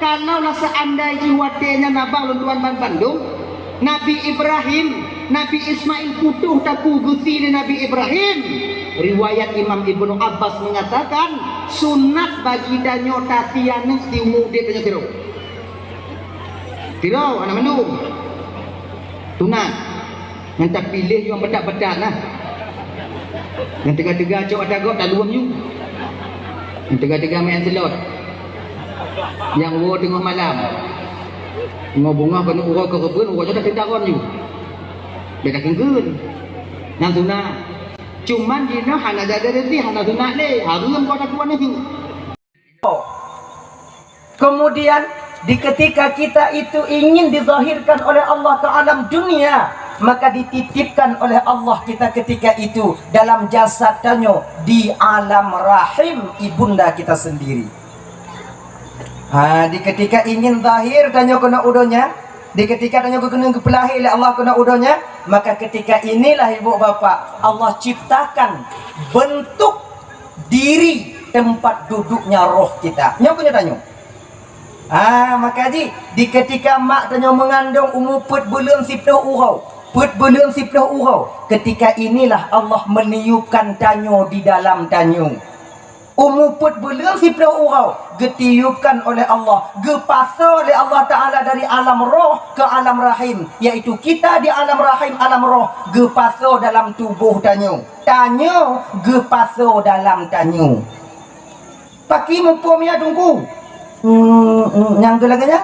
Kalaulah seandainya wadenya nabang lunduan Bandung, Nabi Ibrahim, Nabi Ismail putuh taku gusi ni Nabi Ibrahim. Riwayat Imam Ibnu Abbas mengatakan sunat bagi danyo tatianu di umude danyo tiro. Tiro anak mendung. Sunat. Nanti pilih yang bedak-bedak lah. Yang tiga-tiga cok ada gok dah luang you. Yang tiga-tiga main selot. Yang wo tengah malam. Tengah bunga kena urau ke kebun, urau dah tindakan you. Dia dah kenggun. Yang sunat. Cuman dia nak hana jaga rezeki, hana sunat ni. Harum kau dah kuat ni. Kemudian di ketika kita itu ingin dizahirkan oleh Allah ke alam dunia, maka dititipkan oleh Allah kita ketika itu dalam jasad danyo di alam rahim ibunda kita sendiri. Di ketika ingin zahir danyo kena udonya, di ketika danyo kena kepelahir oleh Allah kena udonya, maka ketika inilah ibu bapa Allah ciptakan bentuk diri tempat duduknya roh kita. Nyo punya danyo. Maka di ketika mak danyo mengandung umur put bulan 10 urau. Put bulan 10 urau. Ketika inilah Allah meniupkan danyo di dalam danyo. Umur put bulan 10 urau. Getiupkan oleh Allah. Gepasa oleh Allah Ta'ala dari alam roh ke alam rahim. Iaitu kita di alam rahim, alam roh. Gepasa dalam tubuh danyo. Danyo gepasa dalam danyo. Paki mupumnya tunggu. Yang gelaganya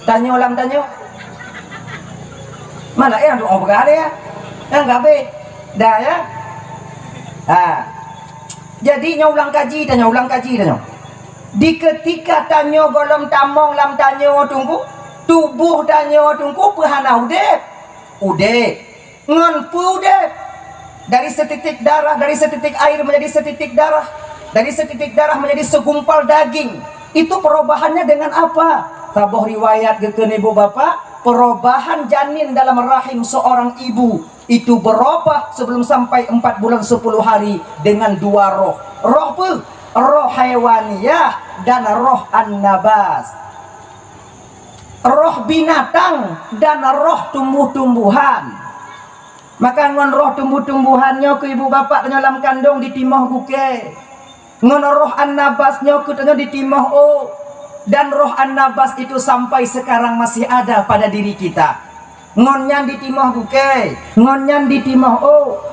tanyo lam tanyo mana yang doa berada ya yang gabe dah ya. Jadi nyulang kaji tanyo di ketika tanyo golom tamong lam tanyo tunggu tubuh tanyo tunggu perhana ude ngon ude dari setitik darah, dari setitik air menjadi setitik darah, dari setitik darah menjadi segumpal daging. Itu perubahannya dengan apa? Tabuh riwayat geken ibu bapak, perubahan janin dalam rahim seorang ibu itu berubah sebelum sampai 4 bulan 10 hari dengan 2 roh. Roh apa? Roh haiwaniyah dan roh an-nabas. Roh binatang dan roh tumbuh-tumbuhan. Maka ngon roh tumbuh-tumbuhannya ke ibu bapak dalam kandung di timah buke. Ngono roh an-nabasnya kutanya di timah dan roh an-nabas itu sampai sekarang masih ada pada diri kita. Ngonyan di timah buke, ngonyan di timah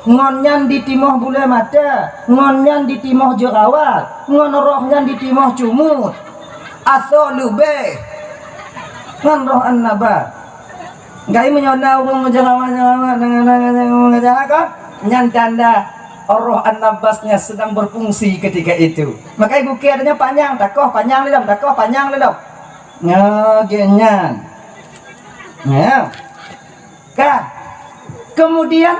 ngonyan di timah bule mata, ngonyan di timah jerawat, ngono rohnya di timah cumut. Aso lube. Ngon roh an-nabas. Gai menyona umum menjalankan nyan tanda roh an-nabasnya sedang berfungsi ketika itu. Maka ibu kiranya panjang, takoh panjang ledom, takoh panjang ledom. Ngegenyan. Ya. Kemudian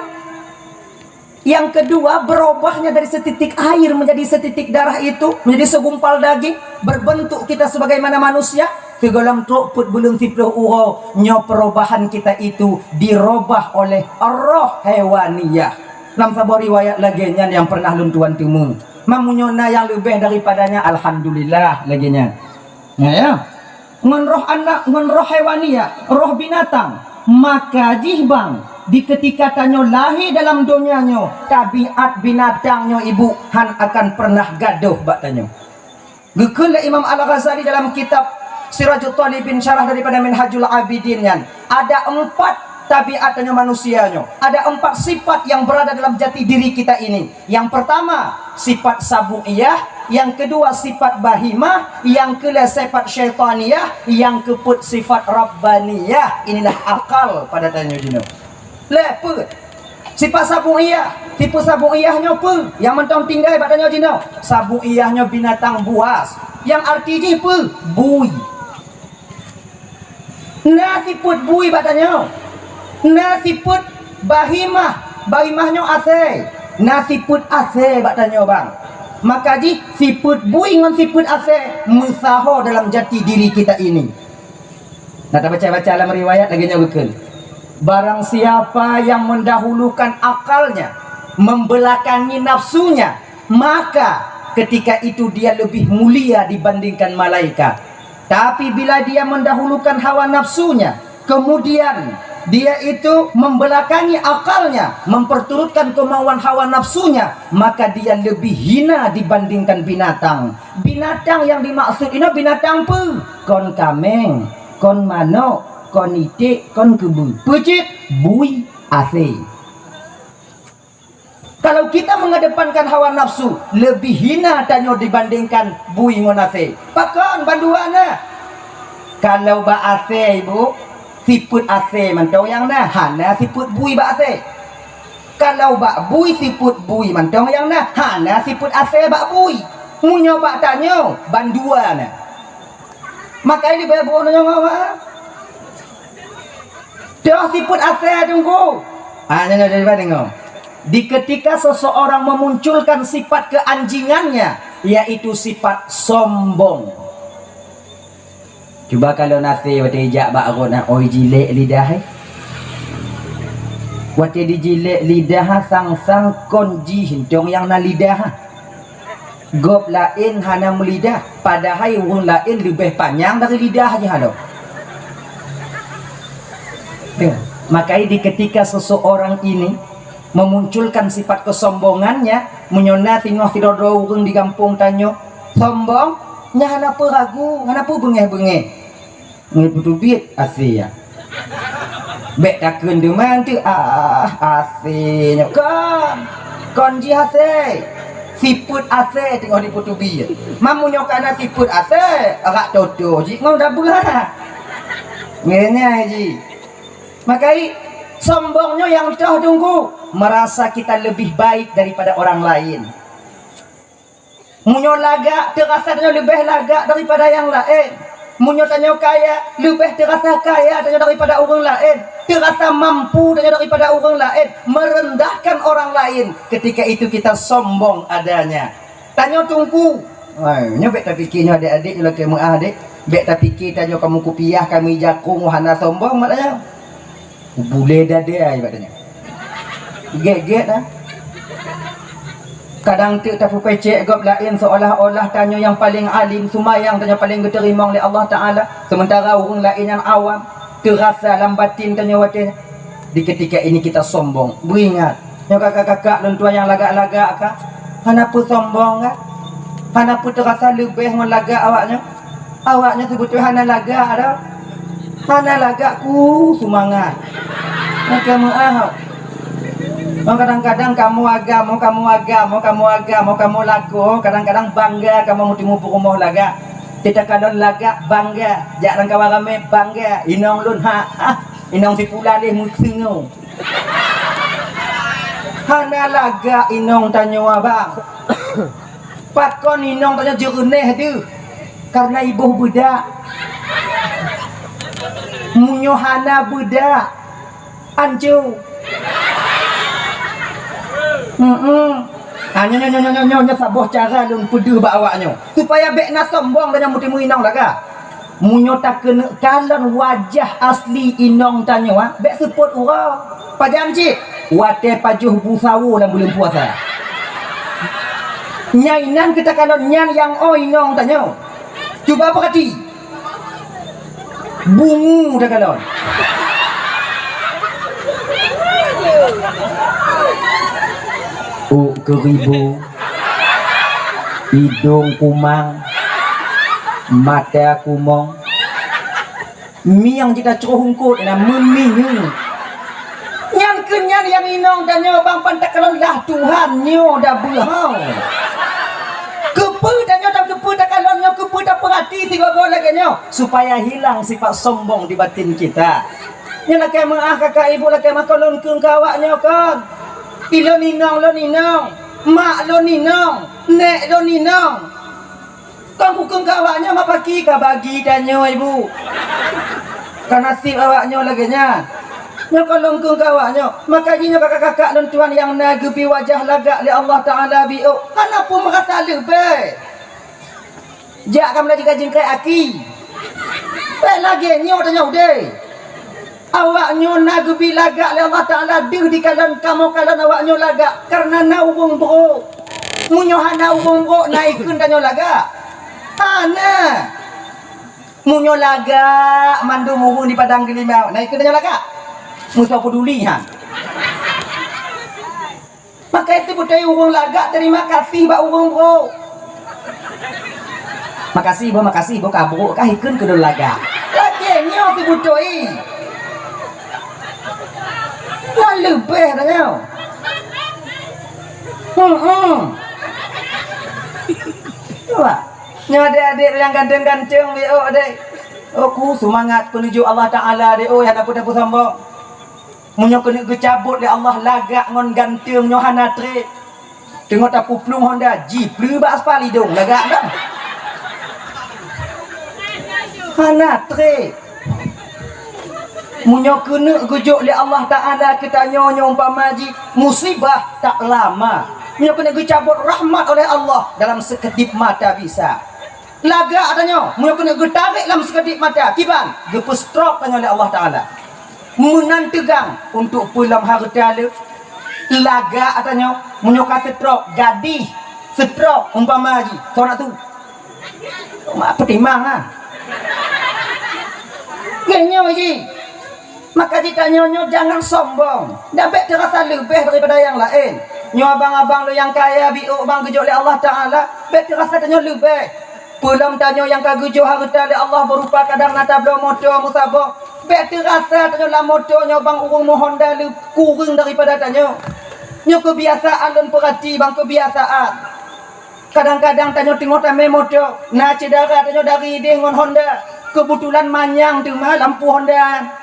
yang kedua berubahnya dari setitik air menjadi setitik darah itu menjadi segumpal daging berbentuk kita sebagaimana manusia. Ke dalam truk put belum 10 urau nyo perubahan kita itu dirubah oleh roh hewaniyah. Dalam sebuah riwayat laginya yang pernah luntuan temu mamunyona yang lebih daripadanya alhamdulillah laginya ya ngon roh anak ngon roh hewaniyah roh binatang maka jihbang di ketika tanyo lahir dalam dunianyo tabiat binatangnya ibu han akan pernah gaduh bak tanyo gekul Imam Al-Ghazali dalam kitab Sirajul Talibin syarah daripada Minhajul Abidin ada 4 tabiatnya manusianya. Ada 4 sifat yang berada dalam jati diri kita ini. Yang pertama sifat sabu'iyah, yang kedua sifat bahimah, yang kedua sifat syaitaniyah, yang keempat sifat rabbaniyah. Inilah akal pada tanya dino. Lepet. Sifat sabu'iyah, tipe sabu'iyahnya apa? Yang mentong tinggal pada tanya dino. Sabu'iyahnya binatang buas. Yang artinya apa? Bui. Nah tiput bui batanya. Nasi put bahimah, bahimahnya ase. Nasi put ase batanya bang. Maka di siput bui dengan siput ase musaho dalam jati diri kita ini. Nah, kita baca-baca dalam riwayat lagi betul. Barang siapa yang mendahulukan akalnya, membelakangi nafsunya, maka ketika itu dia lebih mulia dibandingkan malaikat. Tapi bila dia mendahulukan hawa nafsunya, kemudian dia itu membelakangi akalnya, memperturutkan kemauan hawa nafsunya, maka dia lebih hina dibandingkan binatang. Binatang yang dimaksud ini binatang apa? Kon kameng, kon manok, kon itik, kon kebu. Pecik, bui, ase. Kalau kita mengedepankan hawa nafsu, lebih hina tanyo dibandingkan bui ngonase. Pakon banduana. Kalau ba ase ibu, siput ase mantong yang nah, hana siput bui ba ase. Kalau ba bui siput bui mantong yang nah, hana siput ase ba bui. Munyo ba tanyo banduana. Maka ini bayar buah nyo ngawa. Dah siput ase tunggu. Nyo daripada ngau. Di ketika seseorang memunculkan sifat keanjingannya, yaitu sifat sombong. Cuba kalau nasi wati ijak bak nak oi jilek lidah. Wati dijilek lidah sang konji hintong yang na lidah. Gop lain hana melidah, padahal urang lain lebih panjang dari lidah aja halo. Makanya di ketika seseorang ini memunculkan sifat kesombongannya, menyona tengok tidodo urang di kampung tanyo sombong, nya hanapa ragu, hanapa bengeh-bengeh. Ngebutuh duit asyik. Bek takun deman tu asyiknya kon ji asyik. Siput asyik tengok di putu duit. Mamu nyokana siput asyik, agak toto ji ngau dah belah. Ngenya ji. Makai sombongnya yang dah tunggu, merasa kita lebih baik daripada orang lain. Munyo lagak terasa dia lebih lagak daripada yang lain. Munyo tanya kaya lebih terasa kaya daripada orang lain. Terasa mampu daripada orang lain, merendahkan orang lain. Ketika itu kita sombong adanya. Tanya tunggu. Nyo bek tak fikirnya adik-adik kalau kamu adik, bek tak fikir tanya kamu kupiah, kami jakung hana sombong maknanya. Boleh dah dia ibaratnya. Get dah. Kadang tu tak pecek gop lain seolah-olah tanya yang paling alim sumayang tanya paling diterima oleh Allah Taala, sementara orang lain yang awam terasa dalam batin tanya wate. Di ketika ini kita sombong. Beringat, yang kakak-kakak dan tuan yang lagak-lagak kah? Hanapa sombong kah? Hanapa terasa lebih ngelagak awaknya? Awaknya sebetulnya hana lagak dah. Hana lagak semangat. Kamu kadang-kadang kamu laku, kadang-kadang bangga kamu mutimu rumah laga. Tidak kalau laga bangga, jangan kawan ramai bangga. Inong lun inong si pula leh musingo. Hana laga inong tanya abang. Pakon inong tanya jerneh tu, karena ibu budak. Munyohana budak anju. Nyonya saboh cara lun peduh bawaknya supaya bek na sombong dan mutimu inong laga. Munyo tak kena kalon wajah asli inong tanya bek seput urang. Pajam cik wate pajuh busawu dalam bulan puasa. Nyainan kita kalon nyan yang inong tanya. Cuba perhati. Bungu dah kalon. Keribu, hidung kumang, mata kumong, miang kita ceroh hungkut dan meminyu. Yang kenyan yang inong dan nyo bang pantak kalau lah Tuhan nyo dah berhau. Kepu dan nyo tak kepu tak kalau nyo kepu tak perhati tiga lagi nyo supaya hilang sifat sombong di batin kita. Nyo nak kemah kakak ibu nak kemah kolon keng kawak nyo kan. Ilo ninong lo ninong, mak lo ninong, nek lo ninong. Kang hukum kawaknya mak pagi ka bagi danyo ibu. Kan nasib awaknya lagi nya. Nyo kalau hukum kawaknya, maka jinyo kakak-kakak dan tuan yang nagebi wajah lagak li Allah Taala biu. Kenapa merasa lebih? Jak kamu lagi kajing aki. Baik lagi nyo tanya udah. Awaknya nagebi lagak oleh Allah Ta'ala di kalan kamu kalan awaknya lagak karena naubung bro munyo hana ubung bro naikun danyo lagak hana Munyo laga mandu murung di padang gelimau. Naik ke dia laga. Musa peduli ha. Maka itu budaya urung laga, terima kasih ba urung bro. Makasih bo kabro kah ikun ke laga. Lagi nyo ti budoi. Wah lebih dah nyo. Coba. Nyo adik-adik yang ganteng-ganteng be oh adik. Aku semangat menuju Allah Taala de oh yang dapat sambung. Munyo kena gecabut le Allah lagak ngon ganteng nyo hanatre. Tengok tapu plung Honda Jeep pleu ba aspal hidung lagak dah. Hanatre. Munyo kena gujuk le Allah Taala kita nyo umpama ji musibah tak lama. Munyo kena gecabut rahmat oleh Allah dalam sekedip mata bisa. Laga adanya, munyo kena getarik dalam sekedip mata. Kiban, gepe stroke tanya oleh Allah Taala. Munan tegang untuk pulang harta le. Laga adanya, munyo kata stroke, gadis stroke umpama ji. Sonak tu. Mak petimang ah. Genyo ji. Maka ditanya nyo jangan sombong. Dapat terasa lebih daripada yang lain. Nyo abang-abang lo yang kaya biuk bang gejok oleh Allah Taala, bet terasa tanya lebih. Pulang tanya yang kagujo harta oleh Allah berupa kadang nata blo motor musabah. Bet terasa tanya lah motor nyo bang urung mohon dah lu kurang daripada tanya. Nyo kebiasaan dan perhati bang kebiasaan. Kadang-kadang tanya tengok tame motor, na cedera tanya dari dengan Honda. Kebetulan manyang tu mah lampu Honda.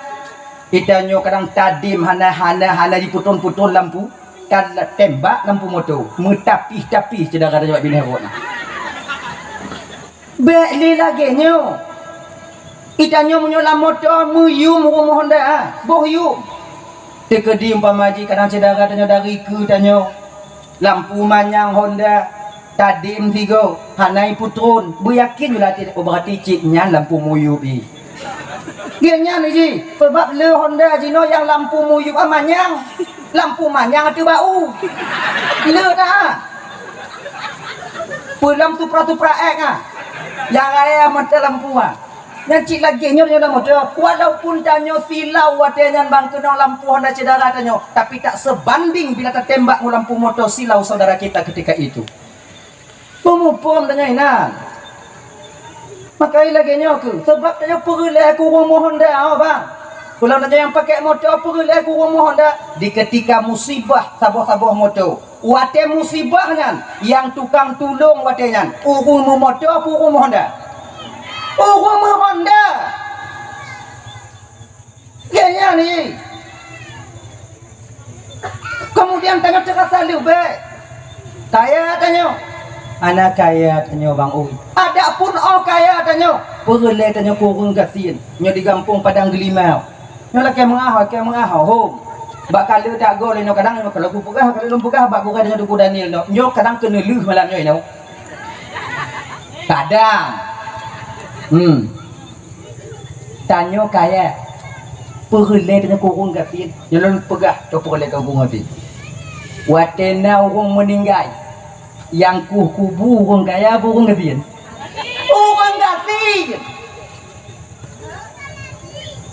Itanyo kadang tadim hana diputun-putun lampu. Kan tembak lampu motor. Metapih-tapih cedera tanya bini herok nah. Beli lagi nyo. Itanyo menyolam motor muyum rumah Honda ah. Boh yum. Tekedi umpama ji kadang cedera tanya dari ke tanyo. Lampu manyang Honda tadim tigo hanai putun. Bu yakin bila tidak berarti ciknya lampu muyup i. Gianya ni ji, sebab le Honda jino yang lampu muyup manyang. Lampu manyang tu bau. Le dah. Pulang tu pra ek ah. Yang raya mata lampu ah. Yang cik lagi nyo dalam motor. Walaupun tanyo silau watenya bang kena lampu Honda cedera tanyo, tapi tak sebanding bila tertembak lampu motor silau saudara kita ketika itu. Pemupum dengan inan. Maka lagi nyo ke sebab tanyo perleh aku rumah Honda bang. Kalau tanya yang pakai motor perleh aku rumah Honda di ketika musibah saboh-saboh motor. Wate musibahnya yang tukang tolong watenya urung motor urung Honda. Urung Honda. Gaya ni. Kemudian tanya terasa lebih. Kaya tanya. Anak kaya tanya bang Ui. Ada pun kaya tanya. Perleh tanya kurung kasin. Nyo di kampung Padang Gelimau. Nyo lah kaya mengahau home. Bak kalau tak go le no kadang kalau aku pegah kalau lum pegah bak bukan dengan duku Daniel no. Nyo kadang kena leuh malam nyo no. Kadang. Tanyo kaya. Perleh tanya kurung kasin. Nyo lum pegah to perleh kurung kasin. Watena urung meninggal. Yang kubu urung kaya urung kasin. Urung kasin.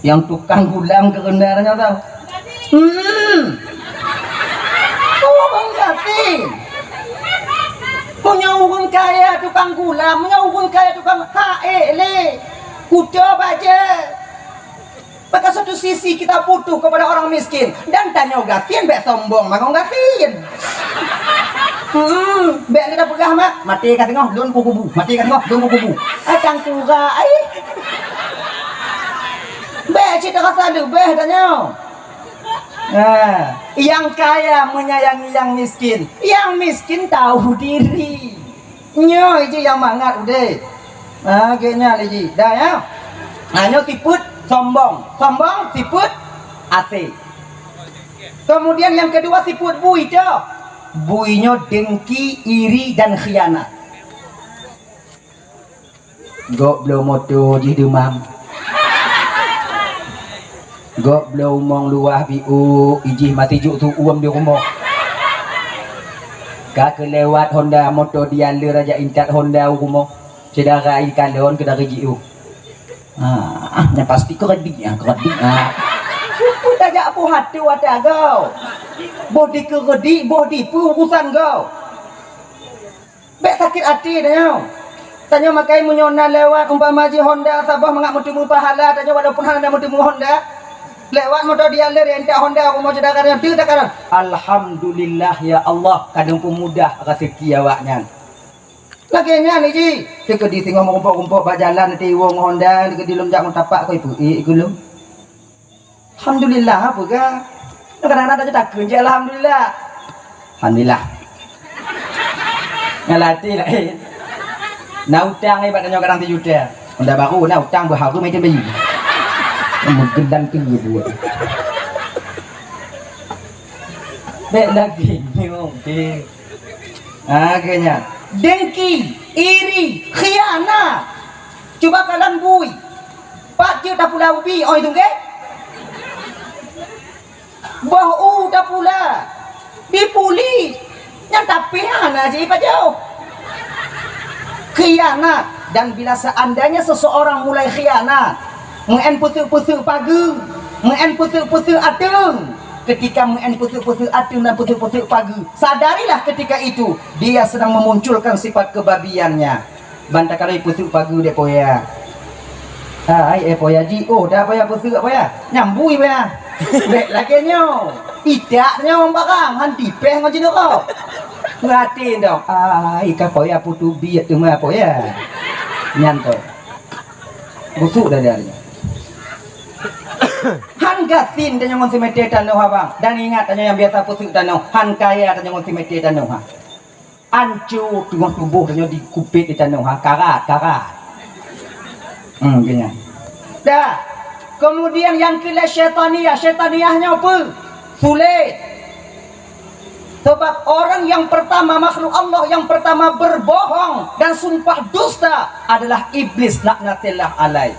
Yang tukang gulam kerendarannya tahu. Urung kasin. Punya urung kaya tukang gula, punya urung kaya tukang le. Kuda baja. Maka satu sisi kita butuh kepada orang miskin dan tanya gatin bek sombong maka gatin. Bek kita pegah mak mati kat tengok don kubu. Mati kat tengok don kubu. Acang tura ai. Bek cerita kata lebih tanya. Yang kaya menyayangi yang miskin, yang miskin tahu diri. Nyo itu yang mangat udah. Kayaknya lagi, dah ya. Nyo tiput sombong, tiput ase. Kemudian yang kedua tiput bui itu, buinyo dengki, iri dan khianat. Gok belum moto di demam. Gok belum mong luah biu ijih mati juk tu uam di rumah. Kak kelewat Honda motor dia le raja incat Honda rumah. Cedera ikan leon ke dari jiu. Yang pasti keredik Udah jak pu hati wadah kau. Bodi keredik, bodi pu urusan kau. Bek sakit hati dah. Tanya makai munyona lewat umpama ji Honda Sabah mengak mutimu pahala tanya walaupun Honda mutimu Honda lewat motor dia ler ente Honda aku mau cedakan tu dakaran alhamdulillah ya Allah kadang pun mudah rezeki awaknya laginya ni ji ke di tengah ngumpul-ngumpul ba jalan nanti wong Honda ke di lumjak tapak ko ibu ikulum alhamdulillah apa ga kadang-kadang tak kerja alhamdulillah ngalati lah na utang ni badannya kadang tu juta Honda baru na utang berharga macam bayi menggendam kedua bek lagi ni okey akhirnya dengki iri khianat cuba kalian bui pak je dah pula ubi oi tu ke bahu dah pula dipuli yang tapi ana je pak jauh khianat. Dan bila seandainya seseorang mulai khianat muen putuk-putuk pagi muen putuk-putuk atung ketika muen putuk-putuk atung dan putuk-putuk pagi sadarilah ketika itu dia sedang memunculkan sifat kebabiannya bantakalai putuk pagi dia poya poya ji dah poya putuk poya nyambui poya bek lagi nyo idaknya orang barang hanti peh macam tu kau ngatin dong ikan poya putu biat tu mah poya nyanto busuk dah dia han gatin dan yang konsimete tanah bang dan ingat tanya yang biasa pusuk tanah han kaya tanya konsimete tanah ancu tubuh tanya dikupit di tanah karat gini dah kemudian yang kila syaitaniyahnya apa sulit. Sebab orang yang pertama makhluk Allah yang pertama berbohong dan sumpah dusta adalah iblis laknatillah alaih.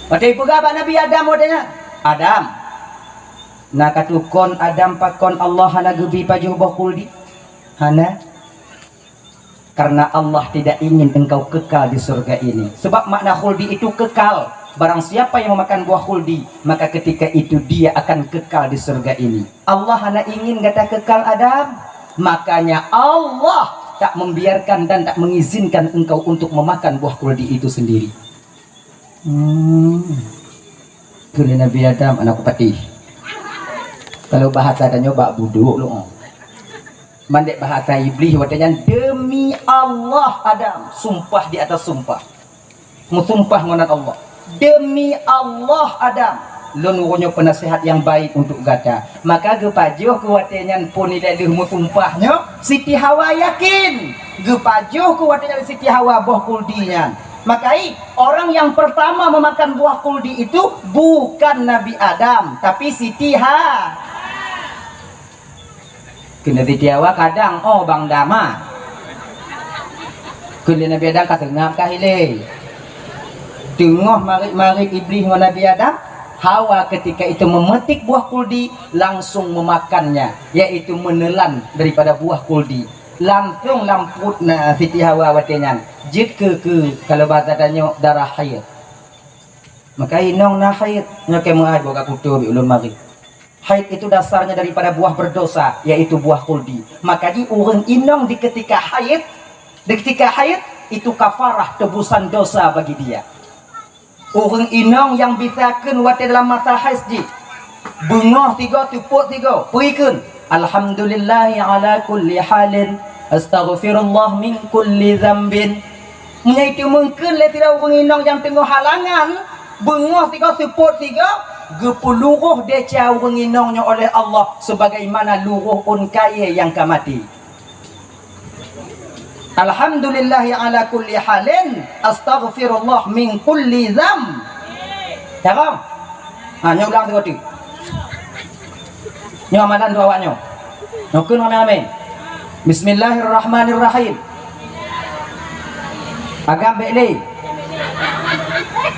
Pada ibu gaba Nabi Adam modenya Adam nak katukon Adam pakon Allah hana gebi pajuh bakuldi hana karena Allah tidak ingin engkau kekal di surga ini. Sebab makna khuldi itu kekal. Barang siapa yang memakan buah khuldi maka ketika itu dia akan kekal di surga ini. Allah hanya ingin kata kekal Adam, makanya Allah tak membiarkan dan tak mengizinkan engkau untuk memakan buah khuldi itu sendiri. Kali Nabi Adam anak patih. Kalau bahasa dan nyoba buduk lu. Mandek bahasa iblis watanya demi Allah Adam sumpah di atas sumpah. Musumpah ngonat Allah. Demi Allah Adam lenurunya penasihat yang baik untuk gata maka gepajuh kuatenyan pun tidak lehmu sumpahnya Siti Hawa yakin gepajuh kuatenyan Siti Hawa buah kuldinya makai orang yang pertama memakan buah kuldi itu bukan Nabi Adam tapi Siti Hawa kena Siti Hawa kadang Bang Dama kena Nabi Adam katengah kahile tengah marik iblis dengan Nabi Adam Hawa ketika itu memetik buah kuldi langsung memakannya yaitu menelan daripada buah kuldi langsung lamput Siti Hawa watenyan jika ke kalau bahasa tanya darah haid maka inong na haid nyoke muad boga kutu bi ulun mari haid itu dasarnya daripada buah berdosa yaitu buah kuldi maka di urang inong di ketika haid itu kafarah tebusan dosa bagi dia. Orang inong yang bisakan wate dalam masa haji bengah 3 tupuk 3 perikan alhamdulillah ala kulli halin astaghfirullah min kulli dzambin menyaitu mungkin le tidak orang inong yang tengah halangan bengah 3 tupuk 3 gepeluruh deca orang inongnya oleh Allah sebagaimana luruh un kaya yang kamati. Alhamdulillah ala kulli halin astaghfirullah min kulli dzam. Cakap. Nyo ulang tu. Nyo amalan tu awaknyo. Nokun ame-ame. Bismillahirrahmanirrahim. Agam bekle.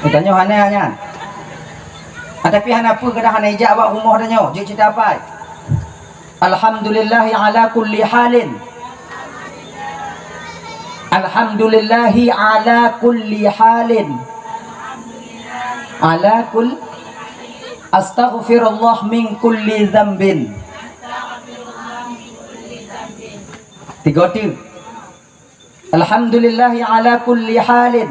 Kita nyo hanya. Tapi hana apa kedah hana ijak awak rumah dah nyo. Je cerita apa? Alhamdulillah ala kulli halin. Alhamdulillahi ala kulli halin ala kul astaghfirullah min kulli dzambin. 3 alhamdulillahi ala kulli halin.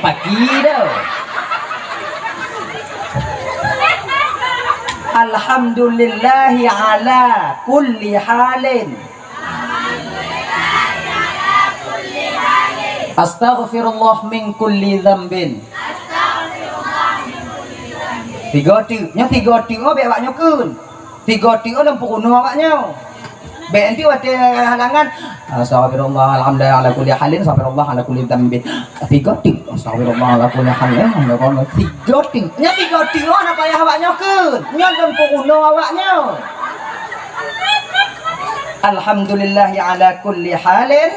Pagi dah. Alhamdulillahi ala kulli halin. Astaghfirullah min kulli dzambin. 3 nya 3 oh be awaknya kun. 3 oh lempu kuno awaknya. Be enti wate halangan. Astaghfirullah alhamdulillah ala kulli halin, astaghfirullah ala kulli dzambin. 3 astaghfirullah ala kulli halin. 3 nya 3 oh apa ya awaknya kun. Nya lempu kuno awaknya. Alhamdulillah ala kulli halin.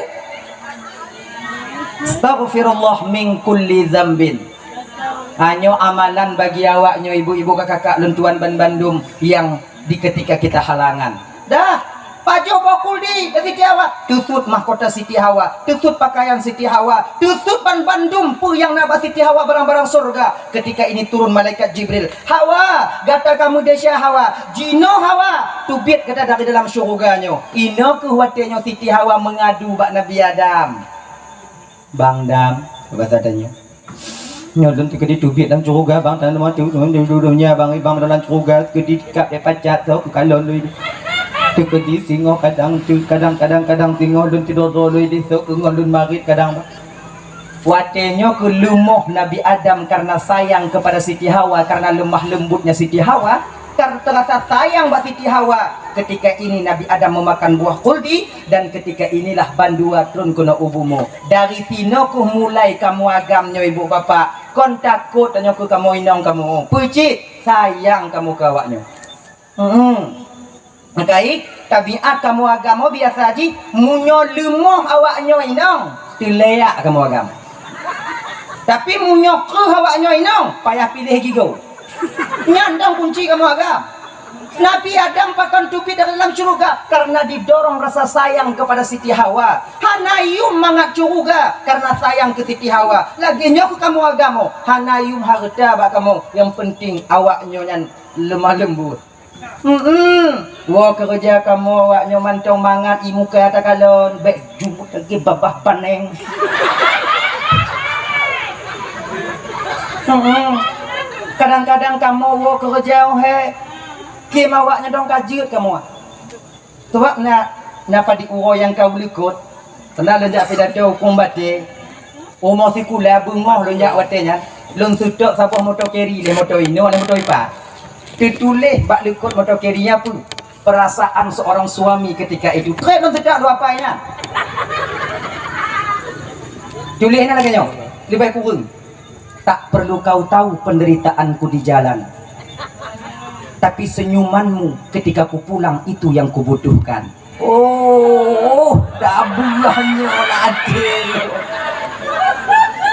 Astaghfirullah min kulli dzambin. Hanya amalan bagi awaknya ibu-ibu kakak lentuan ban Bandung yang di ketika kita halangan. Dah, pajo bakul di Siti Hawa, tutut mahkota Siti Hawa, tutut pakaian Siti Hawa, tutut ban Bandung pu yang nabah Siti Hawa barang-barang surga. Ketika ini turun malaikat Jibril. Hawa, gata kamu desya Hawa, jino Hawa, tubit kata dari dalam surganya. Ino kehwatiannya Siti Hawa mengadu bak Nabi Adam. Bang Dam, bahasa tanya. Nyodon tu kedi tubit dalam curuga bang tanah mati dudunya bang ibang dalam curuga kedi kap dia pacat so kalau lui tu kedi singo kadang singo dun tidur lui di so ngolun marit kadang watenya ke lumuh Nabi Adam karena sayang kepada Siti Hawa, karena lemah lembutnya Siti Hawa, karena terasa sayang buat Siti Hawa. Ketika ini Nabi Adam memakan buah kuldi, dan ketika inilah bandua turun kena ubumu. Dari sino ku mulai kamu agamnya ibu bapak. Kon takut tanya ku kamu inong kamu. Pucit sayang kamu kawaknya. Makai tabiat kamu agama biasa aja. Munyo lemoh awaknya inong. Tileak kamu agama. Tapi munyo ke awaknya inong. Payah pilih gigo. Nyandang kunci kamu agama. Nabi Adam pakan tupi dari dalam surga karena didorong rasa sayang kepada Siti Hawa. Hanayum mangat surga karena sayang ke Siti Hawa. Lagi nyok kamu agamo. Hanayum harta bak kamu. Yang penting awaknya yang lemah lembut. Wah kerja kamu awaknya mantong mangat imu ke atas kalon. Baik jumut lagi babah paneng. Kadang-kadang kamu wah kerja Kim awaknya dong kajut kamu. Sebab na pada uro yang kau likut. Tenang lenjak pidato hukum bate. Umur sikula bungoh lenjak watenya. Lung sutok sapah motor keri le motor ini le motor ipa. Ditulis bak likut motor kerinya pun perasaan seorang suami ketika itu. Keren lung sutok lu apanya. Tulisnya lagi nyok. Lebih kurang. Tak perlu kau tahu penderitaanku di jalan. Tapi senyumanmu ketika ku pulang itu yang kubutuhkan. Oh, dabulannya adil.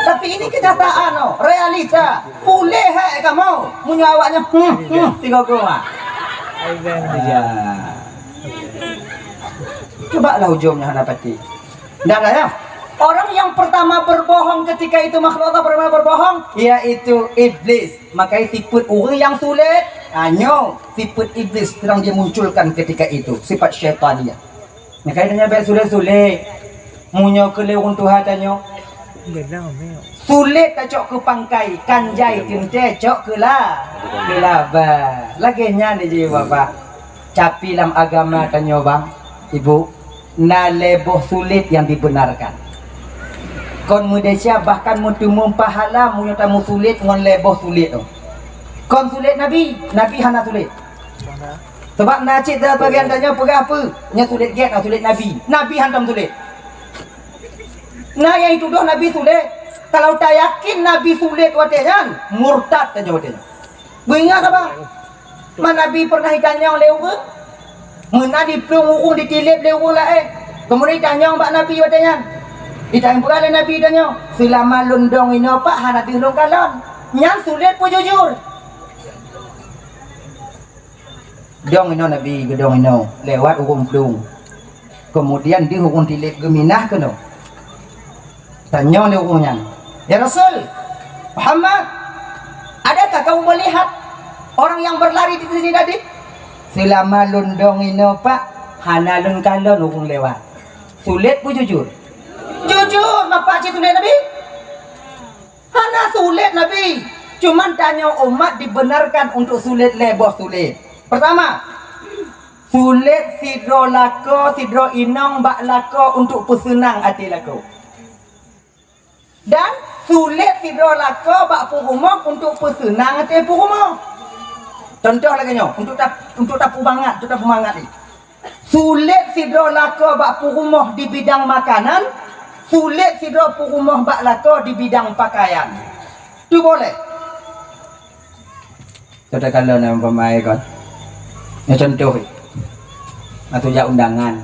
Tapi ini kenyataan, oh, realita. Boleh kamu punya awaknya. Tiga gua. Ya. Coba lah ujungnya hadapati. Ndak lah ya. Orang yang pertama berbohong ketika itu makhluk Allah pertama berbohong yaitu iblis. Makanya sifat orang yang sulit hanya sifat iblis sedang dia munculkan ketika itu sifat syaitan dia. Makanya dia baik sulit-sulit munyo ke leung Tuhan tanya. Sulit tak cok ke pangkai kanjai tinte cok ke lah. Kelaba. Lagi nya ni bapak. Capi dalam agama tanya bang, ibu, na leboh sulit yang dibenarkan. Kon muda bahkan mutumum pahala munyo tamu sulit ngon leboh sulit tu. Kon sulit Nabi hana sulit. Sebab nacik dah bagian tanya pergi apa? Nya sulit get atau sulit Nabi hantam sulit. Nah yang itu doh Nabi sulit. Kalau tak yakin Nabi sulit watejan, murtad tanya watejan. Beringat apa? Mana Nabi pernah ditanya oleh orang? Mana di pelung urung ditilip oleh orang lah Kemudian ditanya mbak Nabi watejan. Ditanya pula Nabi tanya, selama lundong ini apa hana dilung kalon. Yang sulit pun jujur. Dong ini Nabi gedong ini lewat urung pelung. Kemudian di urung tilip geminah kena. Tanya oleh urungnya, Ya Rasul Muhammad, adakah kamu melihat orang yang berlari di sini tadi? Selama lundong ino pak, hanalun kalon hukung lewat. Sulit pun jujur. Jujur, apa cik sulit Nabi? Hana sulit Nabi. Cuman tanya umat dibenarkan untuk sulit lebih sulit. Pertama, sulit sidro lako, sidro inong bak lako untuk pesenang hati lako. Dan sulit sidro lako bak purumok untuk pesenang hati purumok. Contoh lagi nyo, untuk tapu mangat ni. Sulit sidro lako bak purumok di bidang makanan, sulit sidro purumok bak lako di bidang pakaian. Tu boleh. Kita kalau nama pemain kan, ya contoh, atau ya undangan.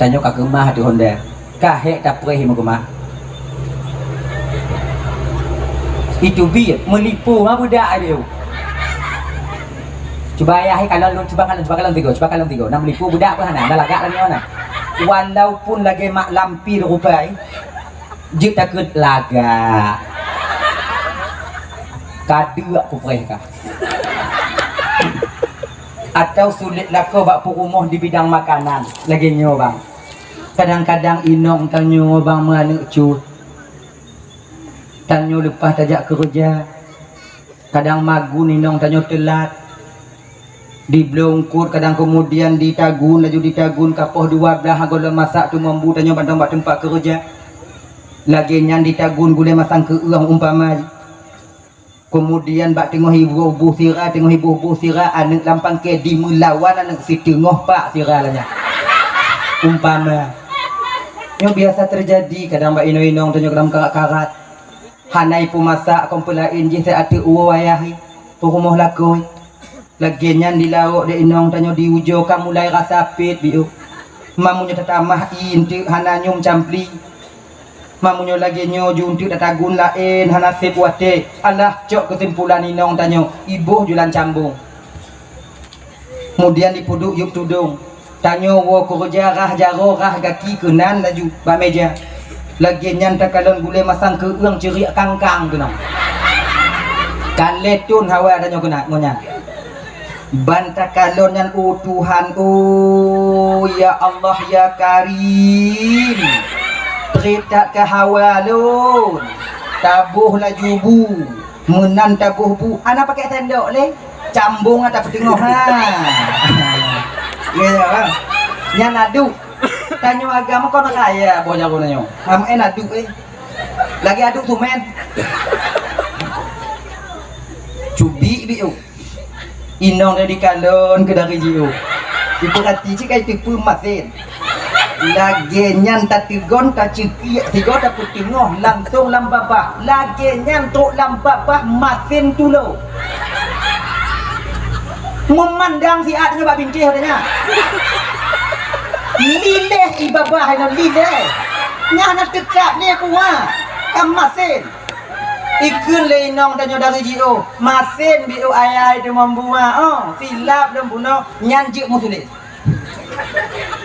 Tanya kat rumah tu Honda, kahek tak perih mau rumah. Itu biar melipu mah budak dia. Cuba ayah kalau kalau tiga, nak melipu budak apa hana, dah lagak lagi mana. Walaupun lagi mak lampir rupai, je takut lagak. Kadu aku perih kah? Atau sulit lako bak rumah di bidang makanan lagi nyo bang. Kadang-kadang inong tanyo bang mana cu. Tanyo lepas tajak kerja. Kadang magun inong tanyo telat. Di blongkur kadang kemudian ditagun laju ditagun kapoh 12 hagola masak tu mambu tanyo bandang bak tempat kerja. Lagi nyan ditagun gule masang ke uang umpama. Kemudian bak tengok ibu sirah anak lampang ke di melawan anak si tengok pak sirah lahnya. Umpama yang biasa terjadi kadang bak inong tanya dalam karat-karat hanai pemasak kompelain je saya ada uwa wayahi rumah lakoi lagi nyan di lauk de inong tanya di ujo kamu mulai rasa pit biu mamunya tatamah inti hananyum campli mamunyo lagi nyo junti datagun lain hana sepuate alah cok kesimpulan inong tanyo ibu jualan cambung kemudian dipuduk yuk tudung tanyo wo kerja rah jaro rah gaki kenan laju bak meja lagi nyan takalon gule masang ke uang ceria kangkang tu nak kan letun hawa tanyo kena ngonya bantah kalon nyan Tuhan ya Allah ya Karim cerita ke hawalun tabuh lajubu menan tabuh bu anak pakai tendok le cambung atau petengah ya nya nadu tanyo agama kau nak kaya bonya kau nanyo am nadu lagi aduk tu men cubi biu inong dari kalon ke dari jiu diperhati cik kai tipu masin lagi nyan tak tigon tak ciki tiga tak putingoh langsung lambabah lagi nyan tok lambabah masin tulo memandang si adnya bak bintih adanya lileh ibabah ina lileh nyana tekak ni kuah kam masin ikun le inong tanyo dari jio masin biu ayah itu membuat silap dan bunuh nyanjik musulis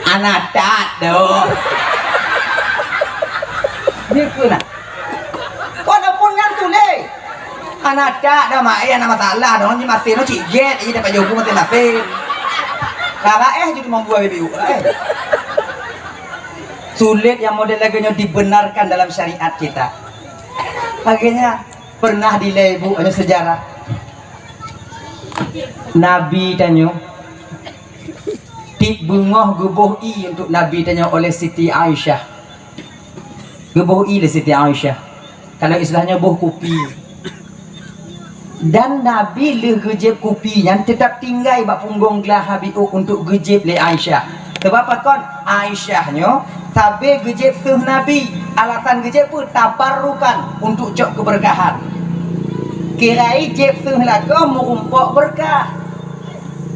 anak tak doh ni pun walaupun yang tulis anak tak dah mak ada masalah dong ni masih no ciget ini dapat jogu masih masih kalau jadi membuat biu sulit yang model lagunya dibenarkan dalam syariat kita akhirnya pernah dilebu ada sejarah Nabi tanyo bungoh gebuh i untuk Nabi tanya oleh Siti Aisyah gebuh i oleh Siti Aisyah kalau istilahnya buh kopi dan Nabi le gejep kopi yang tetap tinggal bak punggung gelah habiu untuk gejep le Aisyah sebab apa kon Aisyahnya tabe gejep seuh Nabi alasan gejep pun tabarrukan untuk cok keberkahan kirai jep seuh lagu merumpok berkah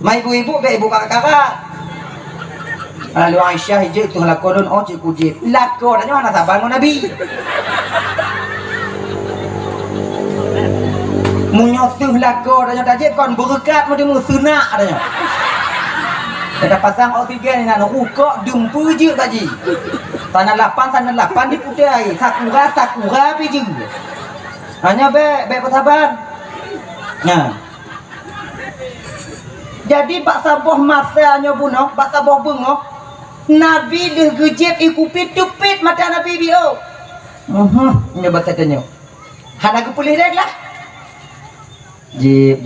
mai ibu-ibu be ibu kakak-kakak lalu Aisyah hijau tu lakodon cik kujib lakodonnya mana sabar Nabi munyosuh lakodonnya tajik kon berkat mau demu sunak adanya kita pasang oksigen ni nak rukuk dempu je tadi Tanah 8 dipudai. Sakura biji. Hanya be bersabar. Nah. Jadi bak saboh masanya bunuh, bak saboh bungo. Nabi dah gejep ikupit tupit mata Nabi bio. Ini bahasa tanya. Hana aku pulih dek lah. Jip.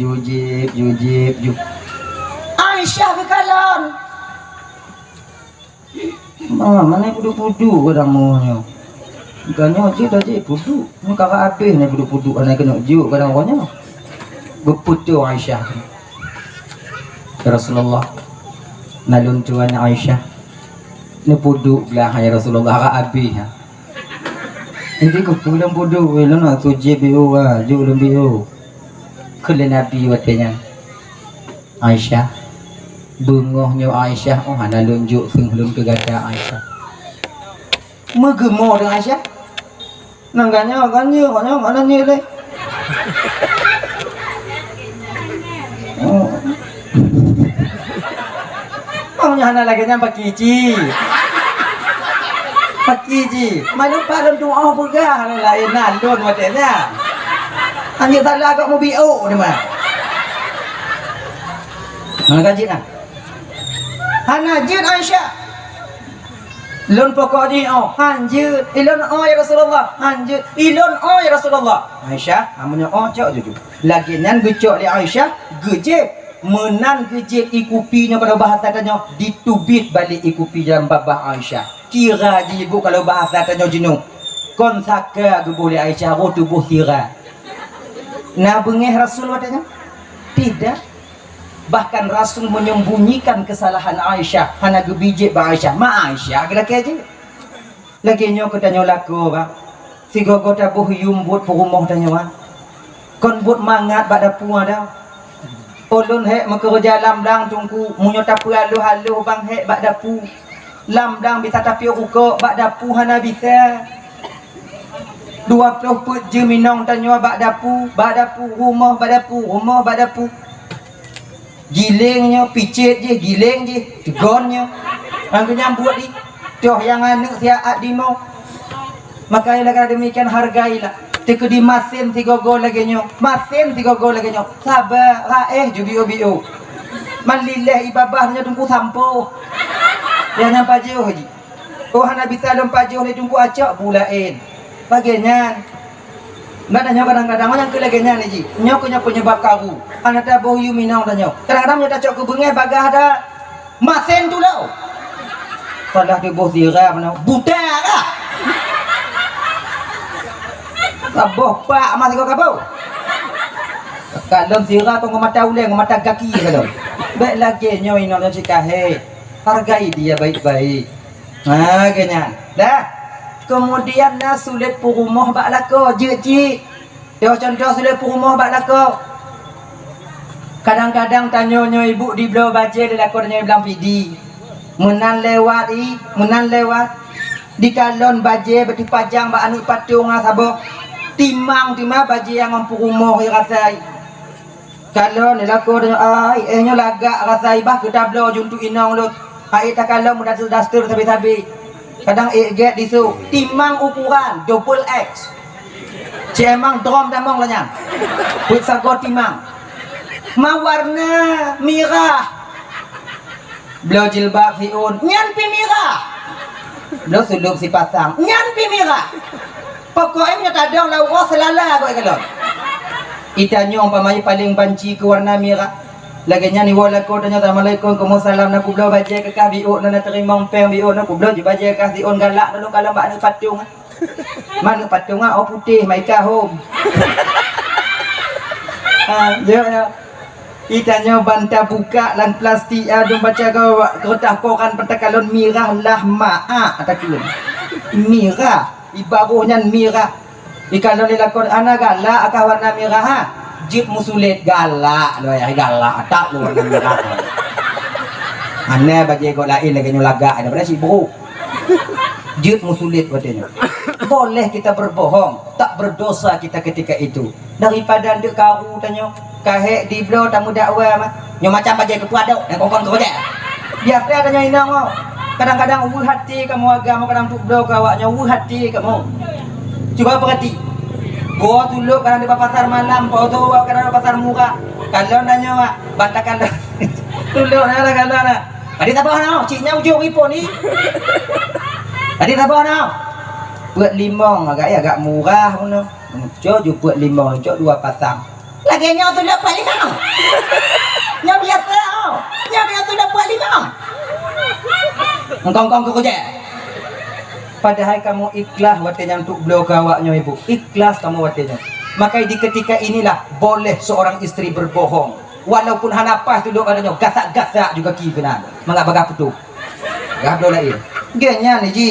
Aisyah ke kalan. Mana pudu-pudu kadang mohnya. Bukannya je pudu. Ni kakak habis ni pudu-pudu anak kena juk kadang ohnya. Berputu Aisyah. Ya Rasulullah. Nalun tuan Aisyah. Ni pudu belah ya Rasulullah kakak habis. Ini kau pulang pudu, welan aku JBO ah, juk lebih. Kelen Nabi watenya. Aisyah. Bungohnya Aisyah, oh hana lunjuk senglun ke gada Aisyah. Megemo dengan Aisyah. Nangganya mana ni le. Oh. Maunya hana lagi nyampak kici. Pakiji, mana paling doa bergah lain nalun matanya. Hanya salah kau mau bio ni mah. Mana kaji nak? Hana jin Aisyah. Lun pokok ni hanjut. Ilon ya Rasulullah. Hanjut. Ilon ya Rasulullah. Aisyah, amunnya cok jujur. Lagi nan gecok li Aisyah, gejek. Menan gejek ikupinya kalau bahasa tanya ditubit balik ikupi dalam babah Aisyah. Kira je ibu kalau bahasa tanya jenuh. Kon saka boleh Aisyah roh tubuh kira. Nah bengeh Rasul katanya? Tidak. Bahkan Rasul menyembunyikan kesalahan Aisyah. Hana gebijik ba Aisyah. Ma Aisyah laki aja. Lagi nyo katanya laku ba. Si gogo tabuh yumbut perumah tanya ba. Kon buat mangat pada puan dah. Ulun hek mekerja lamdang tungku munyo tapu halu bang hek bak dapu. Lamdang bisa tapi ruko bak dapu hana bisa. 20 put je minong tanya bak dapu rumah bak dapu. Gilingnya picit je giling je tegonnya. Angku nyambut di. Toh yang anu siat dimo. Makanya kalau demikian hargailah. Teka di masin 3 gol lagi nyo. Sabar jubio. Malillah ibabahnya tunggu sampo. Yang nampak jauh haji. Oh hana bisa lompat jauh ni tunggu acak bulain. Bagian. Nadanya kadang-kadang yang kelaginya ni ji. Nyo punya penyebab karu. Hana tak boh yu minang tanya. Kadang-kadang nyo tak cok ke bengai bagah ada masin tu lau. Salah tu boh zira mana. Buta lah. Kaboh pak mas kau kaboh. Kalau zira tu mata uleng mata kaki kalau. Baik lagi nyo ino nyo cikahe. Hargai dia baik-baik. Nah kena. Dah. Kemudian na sulit purumah bak lako je. Yo contoh sulit purumah bak lako. Kadang-kadang tanya nyo ibu di belah baca di lako nyo bilang pidi. Menan lewat. Di kalon baje beti pajang bak anu patung sabo. Timang baje yang mampu rumah rasai. Kalau ni lako ai nyo lagak rasai bah kita belo juntu inong lut. Ai tak kalau mudah dastur sabi-sabi. Kadang get disu timang ukuran double X. Cemang drom damong lanya. Put sago timang. Ma warna merah. Belo jilbab siun nyan pi merah. Belo suluk si pasang nyan pi merah. Pokoknya kadang lawa selala kau kalau. Itanya umpamanya paling banci ke warna merah. Laginya ni wala ko tanya assalamualaikum salam nak kublo baca ke kah biu nak terima umpeng biu nak kublo je baca kah dion galak dulu kalau mak nak patung. Mana patung oh putih mai ka home. Dia itanya banta buka lan plastik adung baca kau kertas koran pentakalon mirah lah maa atakun. Mirah ibaruhnya mirah. Ikalon dilakon ana galak akah warna mirah ha. Jip musulit galak lo ya galak tak lo warna merah. Aneh bagi kau lain lagi nyolagak ada pada si bro. Jip musulit katanya. Boleh kita berbohong, tak berdosa kita ketika itu. Daripada ndek karu tanya, kahek di blo tamu dakwah mah. Nyo macam bagi ketua dok, yang kongkon kerja. Biar saya tanya inang mau. Kadang-kadang hati kamu agama, kadang tuk bro kawaknya hati kamu. Coba perhati. Gua dulu kadang di pasar malam, foto kadang di pasar murah. Kalau nanya mak, batakan dah. Dulu nanya kalau nak. Tadi tak apa nak, ciknya ujung ipo ni. Tadi tak apa nak. Buat limong agak murah pun. Cok ju buat limong, cok 2 pasang. Lagi nyaw tu dah buat limong. Nyaw biasa tau. Nyaw biasa tu dah buat limong. Engkau ke kerja. Padahal kamu ikhlas watenya untuk beliau kawaknya ibu. Ikhlas kamu watenya. Maka di ketika inilah boleh seorang istri berbohong. Walaupun hanapas tu duk adanya gasak-gasak juga ki benar. Mangak bagap tu. Gabdo lain. Genya ni ji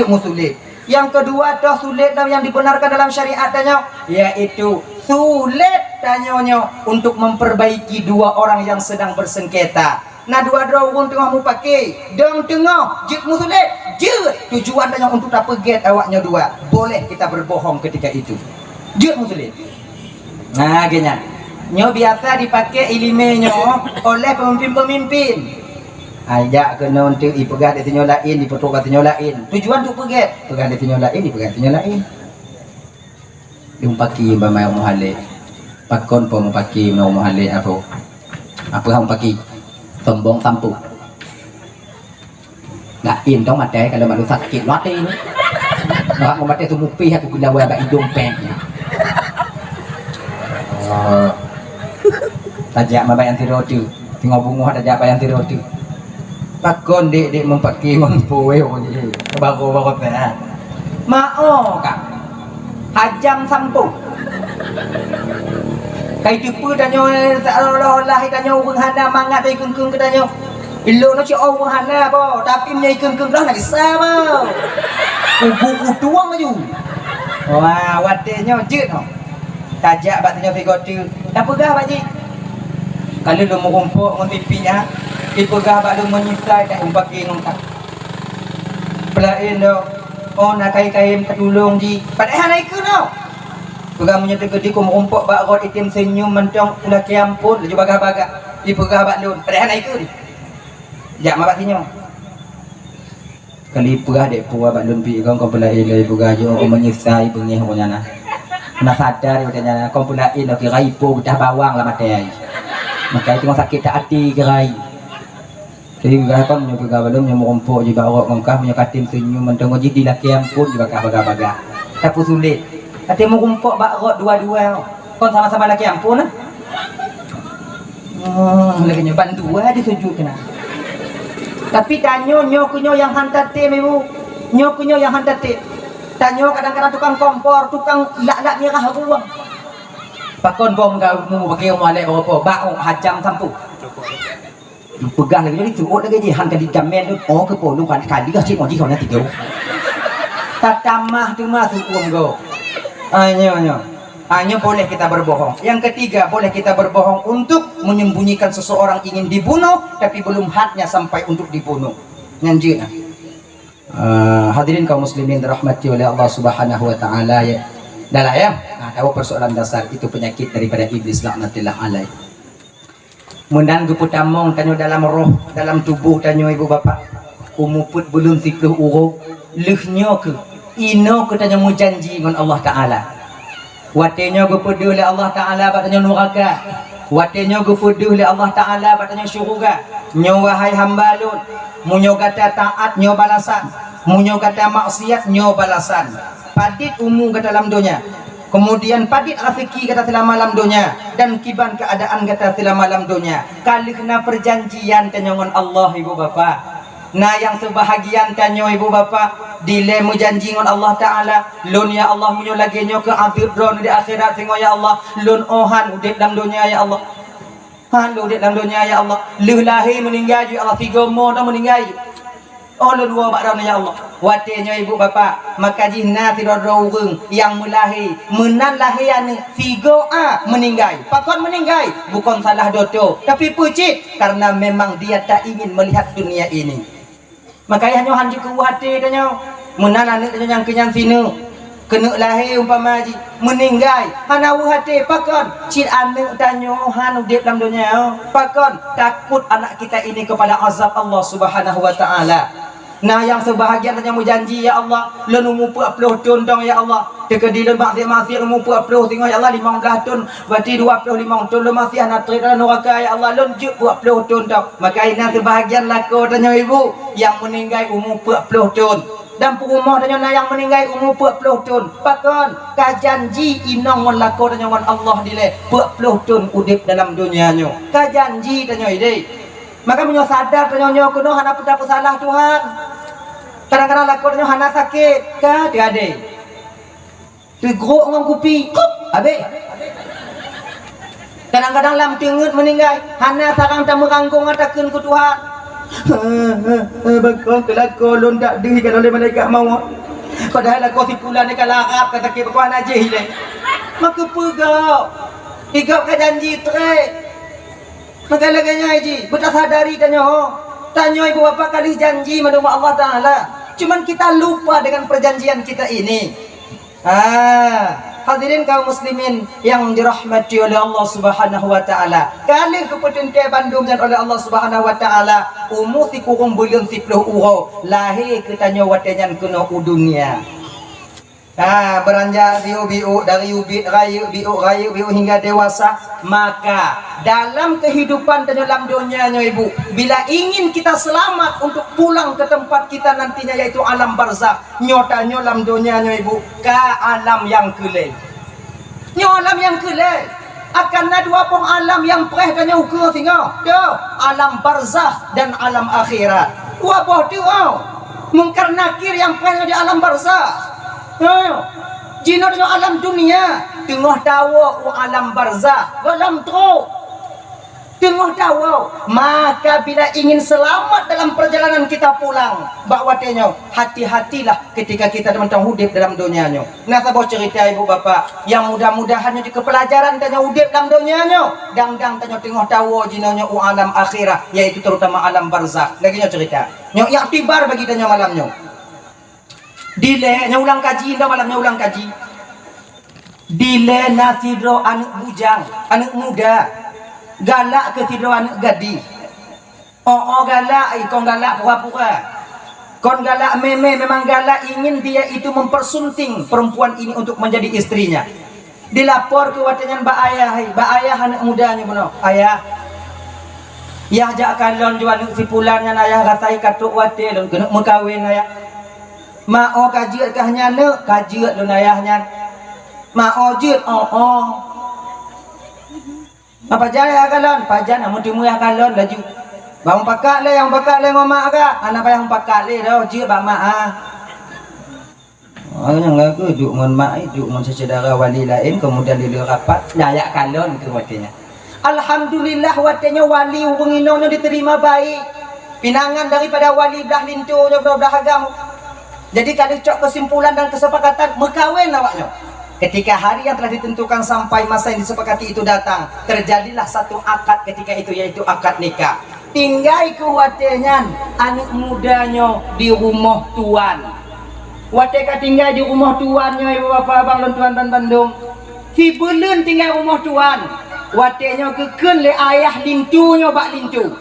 musulit. Yang kedua dah sulit dan yang dibenarkan dalam syariat tanya yaitu sulit tanyanya untuk memperbaiki dua orang yang sedang bersengketa. Nah dua orang tengah mu pakai dong tengah jik musulit je tujuan tanya untuk tak peget awaknya dua. Boleh kita berbohong ketika itu. Jik musulit. Nah genya. Nyo biasa dipakai ilimenya oleh pemimpin-pemimpin. Ajak kena untuk dipegang di tinyo lain, dipetuk ke tinyo lain. Tujuan untuk pegang di tinyo lain, dipegang tinyo lain. Yung paki ba may umuhali. Pakon po mo paki no umuhali apa? Apa hang paki? Tombong sampu. Lain dong mate kalau malu sakit mati ini. Bak mo mate sumupi aku guna wa ba hidung pen. Oh. Tajak mabayan tirotu. Tengok bunga tajak bayan tirotu. Pakon dek mempaki mempuwe ni baru teh. Mao kak. Hajam sampu. Kai tipu danyo Allah danyo urang hana mangat dai kengkeng ke danyo. Ilo no ci urang hana bo, tapi menyai kengkeng dah nak sama. Kubu tuang aju. Wah, wadenya jeut no. Tajak batnya figotu. Dah pegah pak ji. Kalau lu mau kumpul ngon pipinya ipegah bak lu menyisai tak umpaki ngongkak pelain do oh nak kai-kai tertulung ji padahal naik ke no pegah menyata ke di ku merumpok bak rot itim senyum mentong udah kiampun laju bagah-bagah ipegah bak lu padahal naik ke di jak mabak senyum kali pegah dek puah bak lun pi kau pelain lai pegah jo menyisai bengih punya nah nak sadar katanya kau pelain lo kira ipo dah bawang lah mate maka itu sakit tak hati gerai. Jadi gerakan menyoba balum yang merompok juga awak mengkah punya katim senyum mentong jadi laki ampun juga baga-baga. Tapi sulit. Katim merompok bak rot dua-dua. Kon sama-sama laki ampun ah. Lagi nyoban dua dia sujud kena. Tapi tanyo kunyo yang hantar te mebu. Nyo kunyo yang hantar te. Tanyo kadang-kadang tukang kompor, tukang lak-lak merah ruang. Pakon bom kau mu pakai molek berapa? Bau hajam sampu. Pegang lagi jadi suut lagi je han kali gamen tu oh ke polu kan kali ka cik moji kau nak tiga. Tatamah tu mah suum go. Hanya boleh kita berbohong. Yang ketiga boleh kita berbohong untuk menyembunyikan seseorang ingin dibunuh tapi belum hadnya sampai untuk dibunuh. Nyanjina. Hadirin kaum muslimin dirahmati oleh Allah Subhanahu wa taala ya. Dah lah ya. Tahu persoalan dasar itu penyakit daripada iblis laknatillah alaih. Mundan guputamong tanyo dalam roh dalam tubuh tanyo ibu bapa umuput belum 10 uruk lehnya ke ino ke tanyo mujanji dengan Allah taala watenya gupudu oleh Allah taala batanya neraka watenya gupudu oleh Allah taala batanya syurga nyo wahai hambalun munyo kata taat nyo balasan munyo kata maksiat nyo balasan padit umu ke dalam dunia. Kemudian padit rafiki kata selama malam dunia dan kiban keadaan kata selama malam dunia. Kali kena perjanjian tanyangan Allah ibu bapa. Nah yang sebahagian tanyo ibu bapa dilemu janji dengan Allah taala. Lun ya Allah munyo lagi nyo ke abidron di akhirat singo ya Allah. Lun ohan udip dalam dunia ya Allah. Han udip dalam dunia ya Allah. Leh lahir meninggal ya Allah figomo dah meninggal. Oh dua bakran ya Allah. Watenya ibu bapa maka jinna tidorong yang mulahi menan lahian figo a meninggal. Pakon meninggal bukan salah dodo tapi pucit karena memang dia tak ingin melihat dunia ini. Maka hanya hanju ke hati tanya menan anak tanya yang kenyang sini kena lahir umpama ji meninggal hana hati pakon cit anak tanya han udip dalam dunia pakon takut anak kita ini kepada azab Allah Subhanahu wa taala. Nah yang sebahagian tanya mu janji ya Allah, lun umur 40 tahun dong ya Allah. Tekedi lun masih umur 40 tengok ya Allah 15 tahun. Berarti 25 tahun lun masih anak teri dalam neraka ya Allah, lun juk 40 tahun dong. Maka ini sebahagian lako tanya ibu yang meninggal umur 40 tahun. Dan rumah tanya na yang meninggal umur 40 tahun. Pakon ka janji inong mon lako tanya wan Allah dile 40 tahun udip dalam dunianya. Ka janji tanya ide. Maka menyo sadar tanya kuno hana peta salah Tuhan. Kadang-kadang lakonnya hana sakit ka dia Tigruk ngong kupi abe. Kadang-kadang lam tingut meninggal hana sarang tamu kangkung atakeun ku Tuhan. Bakon kelako lon dak dihikan oleh malaikat maut. Padahal lako sipulan ni kalarap kata ke bakon aja hile. Maka pegau. Igau ka janji tre. Maka laganya haji, betul sadari tanya ibu bapa kali janji menurut Allah Ta'ala. Cuman kita lupa dengan perjanjian kita ini. Hadirin kaum muslimin yang dirahmati oleh Allah Subhanahu wa Ta'ala. Kali keputusan Bandung dan oleh Allah Subhanahu wa Ta'ala, umur si kurung bulan 10 uro lahir ketanya watanyan kena dunia. Beranjak biu dari ubit rayu biu hingga dewasa, maka dalam kehidupan dan dalam dunianya ibu, bila ingin kita selamat untuk pulang ke tempat kita nantinya yaitu alam barzakh, nyotanya dalam dunianya ibu ke alam yang kelai. Alam yang kelai akan ada dua pong alam yang preh dan ukur singa. Alam barzakh dan alam akhirat. Dua boh tu mungkar nakir yang preh di alam barzakh. Jino dengan alam dunia tengah dawa alam barzakh dalam tro tengah dawa. Maka bila ingin selamat dalam perjalanan kita pulang bakwatnya, hati-hatilah ketika kita tentang hidup dalam dunianya. Nah saya cerita ibu bapa yang mudah-mudahan di kepelajaran tanya hidup dalam dunianya, dang-dang tanya tengah dawa jinonya alam akhirat, yaitu terutama alam barzakh. Lagi cerita yang iktibar bagi tanya malamnya. Dile nya ulang kaji, indah malamnya ulang kaji. Dile na sidro anak bujang, anak muda, galak ke sidro anak gadis. Galak, ikon galak pura-pura. Kon galak memang galak, ingin dia itu mempersunting perempuan ini untuk menjadi istrinya. Dilapor ke watanyan ba ayah anak mudanya benar. Ayah, ya jak kalon jual si pulannya ayah rasai katuk wate lon kena mengkawin ayah. Ma'o kajiat kahnya ne, kajiat lun ayahnya. Ma'o jiat, apa jaya kalon? Pajan amun timu ya kalon laju. Bang pakak le yang pakak le ngoma ka. Anak payah pakak le dah jiat ba ma yang lagu juk ngon mak juk ngon saudara wali lain kemudian di rapat dayak kalon ke watenya. Alhamdulillah watenya wali urung inonya diterima baik. Pinangan daripada wali belah lintunya belah agama. Jadi kalau cok kesimpulan dan kesepakatan mekawin awaknya. Ketika hari yang telah ditentukan sampai masa yang disepakati itu datang, terjadilah satu akad ketika itu, yaitu akad nikah. Tinggal kuatnya anak mudanya di rumah tuan. Wateka tinggal di rumah tuannya ibu bapak abang dan tuan dan Bandung. Si belun tinggal rumah tuan. Watenya keken le ayah lintunya bak lintu.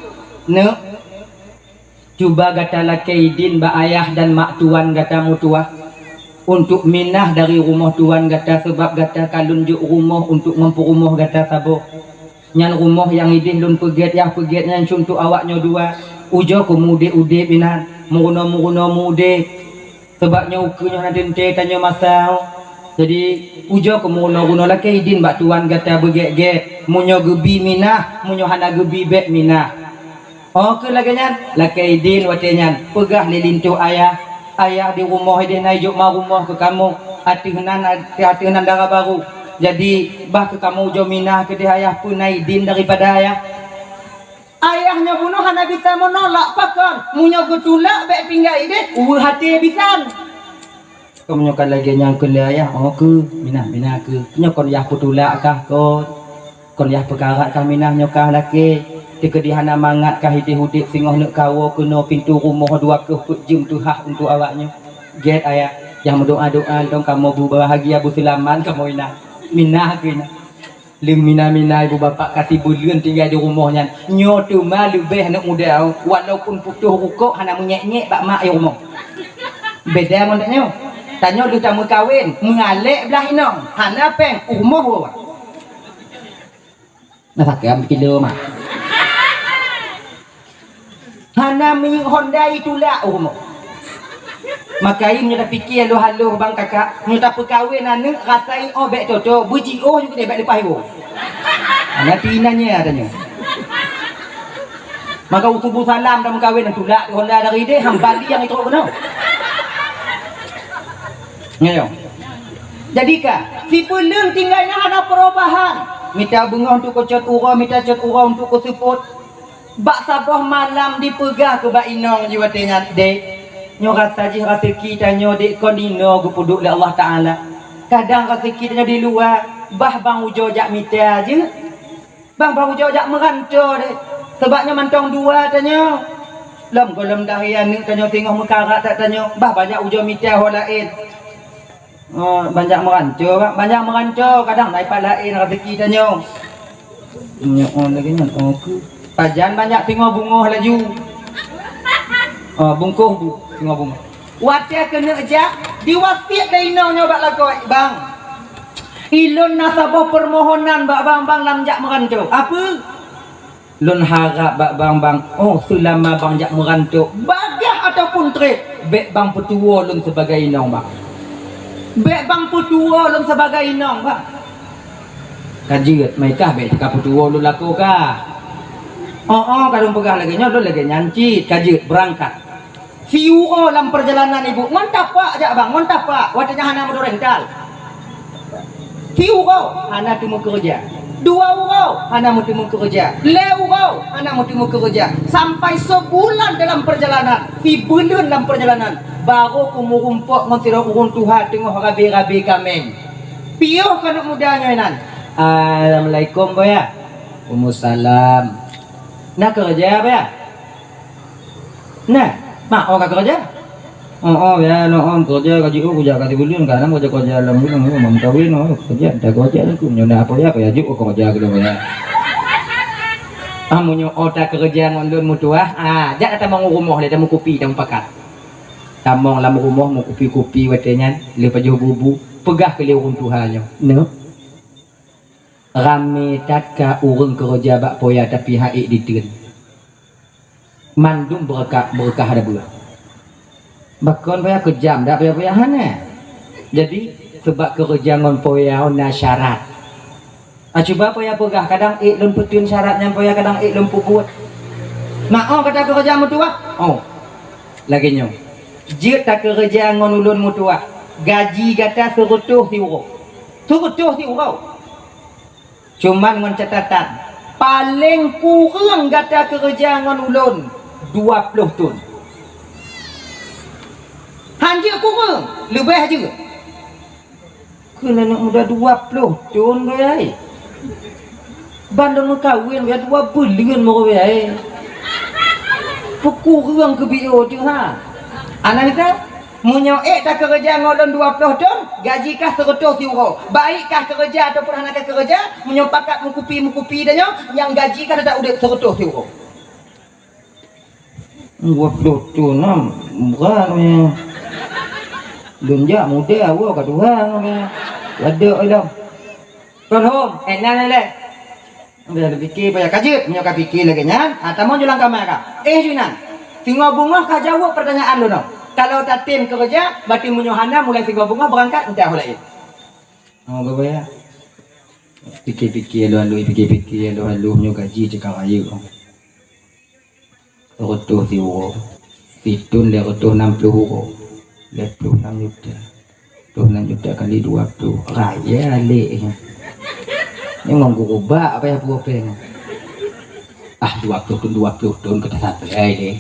Cuba kata lakaidin ba ayah dan mak tuan kata mutua untuk minah dari rumah tuan kata, sebab kata kalun juk rumah untuk memperumah kata sabo nyan rumah yang idih lun peget yang peget nyan untuk awaknya dua ujo ku mude binan muruno mude sebabnya ukunya nadente tanya masau. Jadi ujo ku muruno lakaidin ba tuan kata beget munyo gebi minah munyo hana gebi bek minah. Ke laganya lakaidin watenya pegah lilintu ayah di rumah dia naik ma rumah ke kamu hati-hati darah baru. Jadi bah ke kamu jominah ke dia ayah pun naidin daripada ayah. Ayahnya bunuh hana bisa menolak pakon munyo getulak bek pinggai deh hati bisan. Kamu nyokan lagi yang ke ayah ke minah ke nyokon yah putulak kah kon yah perkara kah minah nyokah laki. Dikedihan mangat kah hidih-hudih singoh nak kawo kena pintu rumah dua ke jum tuhah untuk awaknya. Get ayah yang berdoa-doa dong kamu bu bahagia bu selamat kamu minah ke ina. Mina ibu bapak kati bulan tinggal di rumahnya. Nyo tu mah lebih anak muda. Walaupun putuh rukuk hana menyek-nyek bak mak yang rumah. Beda mon nyo. Tanya lu tamu kawin, mengalek belah inong. Hana peng rumah bawa. Nah takam kilo mak. Hana mi Honda itulah rumah. Makai dah fikir halo bang kakak, tak perkahwin anak rasai obek toto, buji juga dia bek lepas ibu. Anak pinanya adanya. Maka utubu salam dah berkahwin dan tulak Honda dari dia hambali yang itu benar. Ngayo. Jadi kah, si pelung tinggalnya ada perubahan. Minta bunga untuk kocot urang, minta cot urang untuk kusuput. Bak sabah malam dipegah ke bak inong jiwatnya dek. Nyo rasa je rezeki tanyo dek kondino gu puduk le Allah Taala. Kadang rezeki tanyo di luar, bah bang ujo jak mita je. Bang ujo jak merantau dek. Sebabnya mantong dua tanyo. Lam golem dahian ni tanyo tengok mekarat tak tanyo, bah banyak ujo mita ho lain. Oh, banyak merantau, banyak merantau kadang naik pak lain rezeki tanyo. Nyo on lagi nyo aku. Pajan banyak tengok bunga laju. Oh, bungkuh tengok bunga. Watia kena aja diwasiat dari nong nyoba lakoi bang. Ilun nasabah permohonan bak bang lam jak merantau. Apa? Lun harap bak bang. Oh, selama bang jak merantau, bagah ataupun trip, bek bang petua lun sebagai nong bang. Bek bang petua lun sebagai nong bang. Kajiat mereka bek cakap petua lun laku kah? Oh, kalau pegang lagi nyo lun lagi nyanci kajiat berangkat. Siu dalam perjalanan ibu, mantap pak jak bang, mantap pak. Watanya hana motor rental. Siu hana temu kerja. 2 urau hana temu kerja. 5 urau hana temu kerja. Sampai sebulan dalam perjalanan, si bulan dalam perjalanan, baru kumurumpok ngontiro urun Tuhan tengok rabi-rabi kamen. Piuh kana mudanya nan. Assalamualaikum boya. Waalaikumsalam. Nak kerja apa ya? Nah. Mak, oh kakak kerja? Oh ya, no kerja gaji kerja kati bulan karena kerja dalam bulan mau kawin kerja dah kerja aku nyonya apa ya juk kau kerja gitu ya. Amunyo otak kerja ngondon mutua, jak datang mau rumah dia mau kopi dan pakat. Tamong lam rumah mau kopi watenya lepas jauh bubu pegah ke liurun Tuhannya. No. Rame tatka urang kerja bak poya tapi haik ditun. Mandum berkah ada buah. Bakon payah kejam dah payah hana. Jadi sebab kerja ngon poya ona syarat. Cuba poya pegah kadang lun petun syaratnya poya kadang lun puput. Mak kata kerja mutua. Oh. Lagi nyo. Jit tak kerja ngon ulun mutua. Gaji kata serutuh si urau. Serutuh si urau. Cuman ngon catatan paling kurang kata kerja ngon ulun 20 tun. Hanja kurang, lebih aja. Kena nak muda 20 tun gay. Bandar kawin ya 2 bulan mau gay. Kurang ke bio tu ha. Anak kita munyo tak kerja ngolon 20 tun, gaji kah 100 euro. Baik kah kerja ataupun anak kerja, munyo pakat mukupi dah yang gaji kah tak udah 100 euro. 20 tu nam murah ni. Dunja muda awak kat Tuhan ni. Ada dah. Kon hom, enak le. Dah fikir payah kajut, nyo ka fikir lagi nya. Tamu julang kamar ka. Junan. Tengok bunga ka jawab pertanyaan lu no. Kalau tak tim kerja, berarti munyo hana mulai tengok bunga berangkat entah lain. Oh bapa ya. Fikir-fikir lu nyo gaji cakap ayu. Rotoh si euro, pitun le rotoh 60 euro, 26 juta, 26 juta kali 20, raya le. Ini ngomong gubak apa ya buat peng? 20 tahun kita satu deh.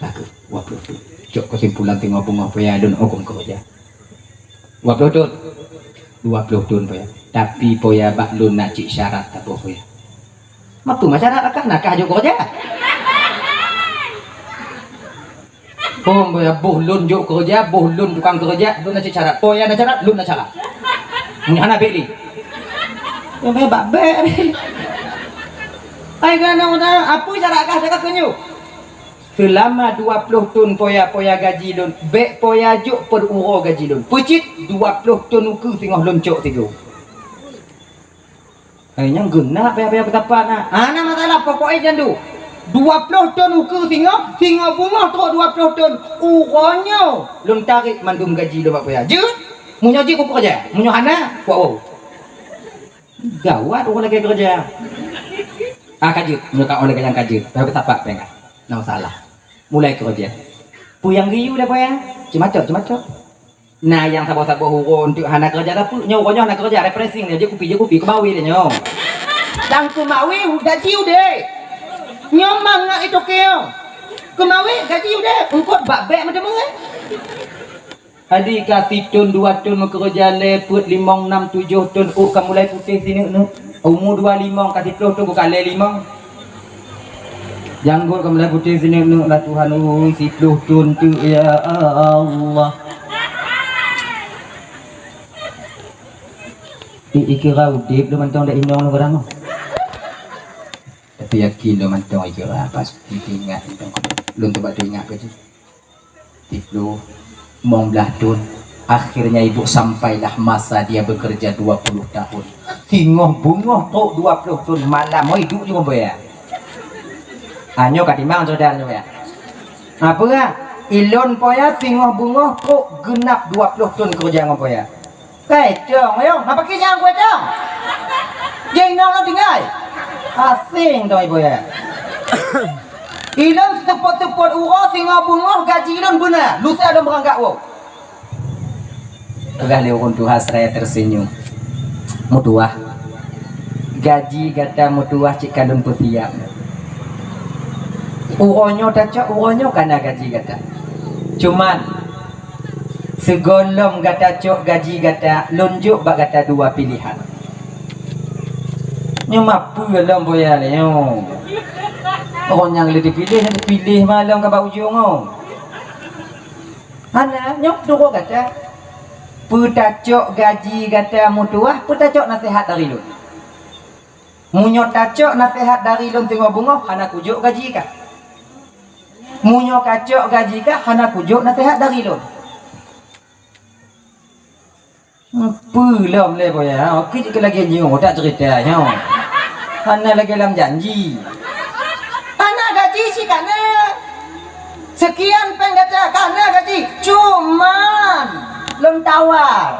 Laku 20 tahun. Cok kesimpulan tengok bunga paya don okom kerja. 20 tahun, 20 tahun paya. Tapi paya bak lun nak cik syarat tak paya. Mak tu masyarakat kan nak kerja kerja. Boh lun juk kerja, boh lun tukang kerja, lun nak syarat. Poya nak syarat, lun nak syarat. Ni hana beli. Yang bebak ber. Ai kana apa cara kah cakap kenyu? Selama 20 tahun poya-poya gaji lon, bek poya juk per uro gaji lon. Pucit 20 tahun uku tengah loncok tiga. Yang guna payah-payah betapa nak. Ana masalah pokoknya jandu. 20 tahun uku tengah bunga teruk 20 tahun. Uronya lon tarik mandum gaji lo poya. Je, munyo je ku kerja. Munyo hana wow. Gawat orang lagi kerja. Kajut, mereka oleh yang kajut. Tapi betapa pengen. Nah masalah. Mulai kerja. Puyang riu dah payah. Cemacok. Nah yang sabar-sabar hurun untuk anak kerja tapi nyowonya anak kerja refreshing dia je kopi kebawi dia nyo. Dan kemawi gaji udah. Nyomang nak itu keo. Kemawi gaji udah. Engkau bak-bak macam mana? Adik kasih tun 2 tun kerja leput 5 6 7 tun kamu mulai putih sini nu. Umur 25 kasih 10 tun bukan le 5. Janggut kamu mulai putih sini nu lah Tuhan si 10 tun tu ya Allah. Ikira udip lu mantong dak indong lu barang. Tapi yakin lu mantong ikira pasti ingat indong. Lu coba ingat ke tu. Tiplu mong belah tun. Akhirnya ibu sampailah masa dia bekerja 20 tahun. Tingoh bungoh tok 20 tahun malam mau hidup juga boya. Anyo katimang saudara ya. Apa ya? Ilon poya tingoh bungoh tok genap 20 tahun kerja ngopo ya. Kacang, ayo, apa kisah gue cang? Jangan nong tinggal. Asing tu ibu ya. Ilon tepot-tepot urang tinggal bungoh gaji ilon benar. Lusa ada berangkat wow. Udah lewat Tuhan saya tersenyum. Mutuah. Gaji kata mutuah cik kandung putiak. Urangnya tak cak urangnya kena gaji kata. Cuman segolong kata cok gaji kata lunjuk bak kata 2 pilihan. Nyo mampu dalam boya ni nyo. Orang yang lebih pilih malam ke bau ujung oh. Ana nyok dua kata putacok gaji kata mutuah putacok nasihat dari lu. Munyo tacok nasihat dari lu tengok bunga hana kujuk gaji ka. Munyo kacok gaji ka hana kujuk nasihat dari lu. Belum le boya. Okey ke lagi nyong tak ceritanya. Hana lagi dalam janji. Anak gaji si kana. Sekian penggata kana gaji. Cuman lon tawar.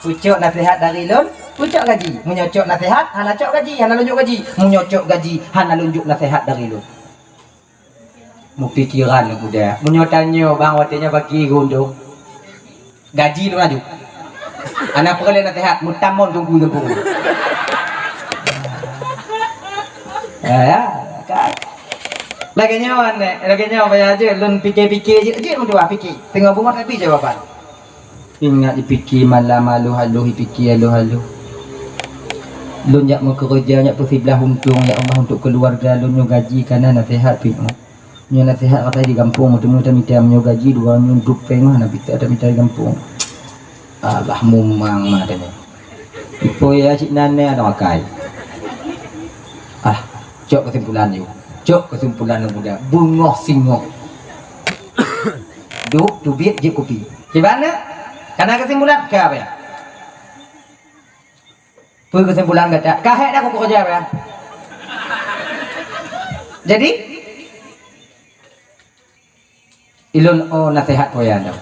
Pucuk nasihat dari lon, pucuk gaji. Menyocok nasihat, hana cok gaji, hana lunjuk gaji. Menyocok gaji, hana lunjuk nasihat dari lon. Mu pikiran lu budak. Menyotanyo bang watenya bagi gondong. Gaji lu maju. Anak perlu nasihat, mutamon tunggu. Ya, kan. Lagi nyawan apa aja, lun fikir-fikir je mudah fikir. Tengok bunga tapi jawapan. Ingat dipikir malam halu fikir halu. Lun jak mau kerja, jak bersiblah untung ya Allah untuk keluarga lun nyo gaji kana nasihat pinu. Nyo nasihat kata di kampung mudah-mudah minta nyo gaji dua nyo duk peng mana bisa ada minta di kampung. Allah mumang madanya. Ipo ya cik nane ada makai. Cok kesimpulan you. Cok kesimpulan muda. Bungoh singoh. Duk tubit je kopi. Gimana? Karena kesimpulan ke apa ya? Kesimpulan kata, kahek dah aku kerja apa ya? Jadi ilun nasihat poya dah.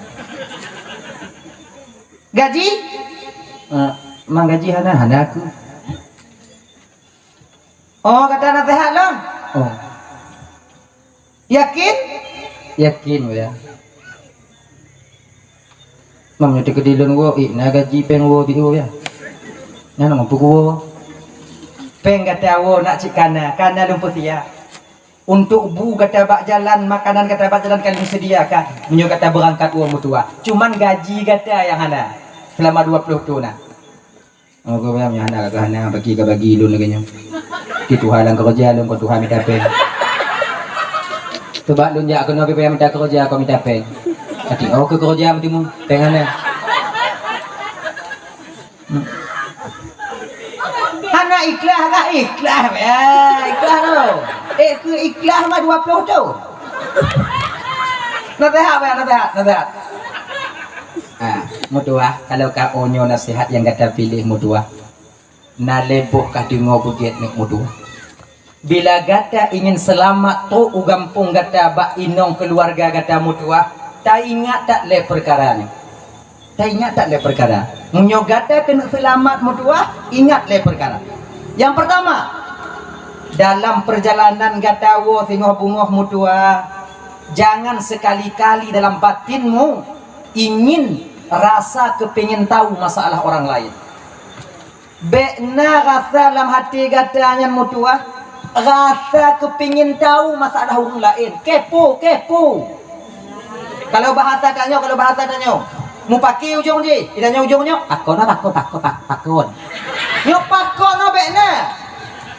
Gaji? Mang gaji hana aku. Oh kata nasihat lon. Oh. Yakin? Yakin ya. Mam nyata kedilun wo, na gaji peng wo biu ya. Nana mampu wo. Peng kata wo nak cikana, kana lumpur sia. Untuk bu kata bak jalan makanan kata bak jalan kalian sediakan. Menyo kata berangkat wo mutua. Cuman gaji kata yang hana selama 20 tahun nah. Oh kau yang hana kata hana bagi ilun lagi nyo. Di Tuhan yang kerja lun kau Tuhan minta peng. Coba lun jak kena payah minta kerja kau minta peng. Kati oh ke kerja mestimu pengane. ikhlas kah? Ikhlas ya, ikhlas tu. Ke ikhlas mah 20 tu. Nasihat ya, nasihat. Mutua, kalau kau onyo nasihat yang kata pilih mutua. Na leboh kah dengar begitu nek mutua. Bila gata ingin selamat tu ugampung gata bak inong keluarga gata mutua, tak ingat tak le perkara ni. Tak ingat tak le perkara. Munyo gata kena selamat mutua, ingat le perkara. Yang pertama, dalam perjalanan gata wo singoh bungoh mutua, jangan sekali-kali dalam batinmu ingin rasa kepingin tahu masalah orang lain. Bekna rasa dalam hati katanya mutua, rasa kepingin tahu masalah orang lain. Kepo. Kalau bahasa tanya, mu pakai ujung je, idanya ujungnya, pakon. Nyo pakon no bekna.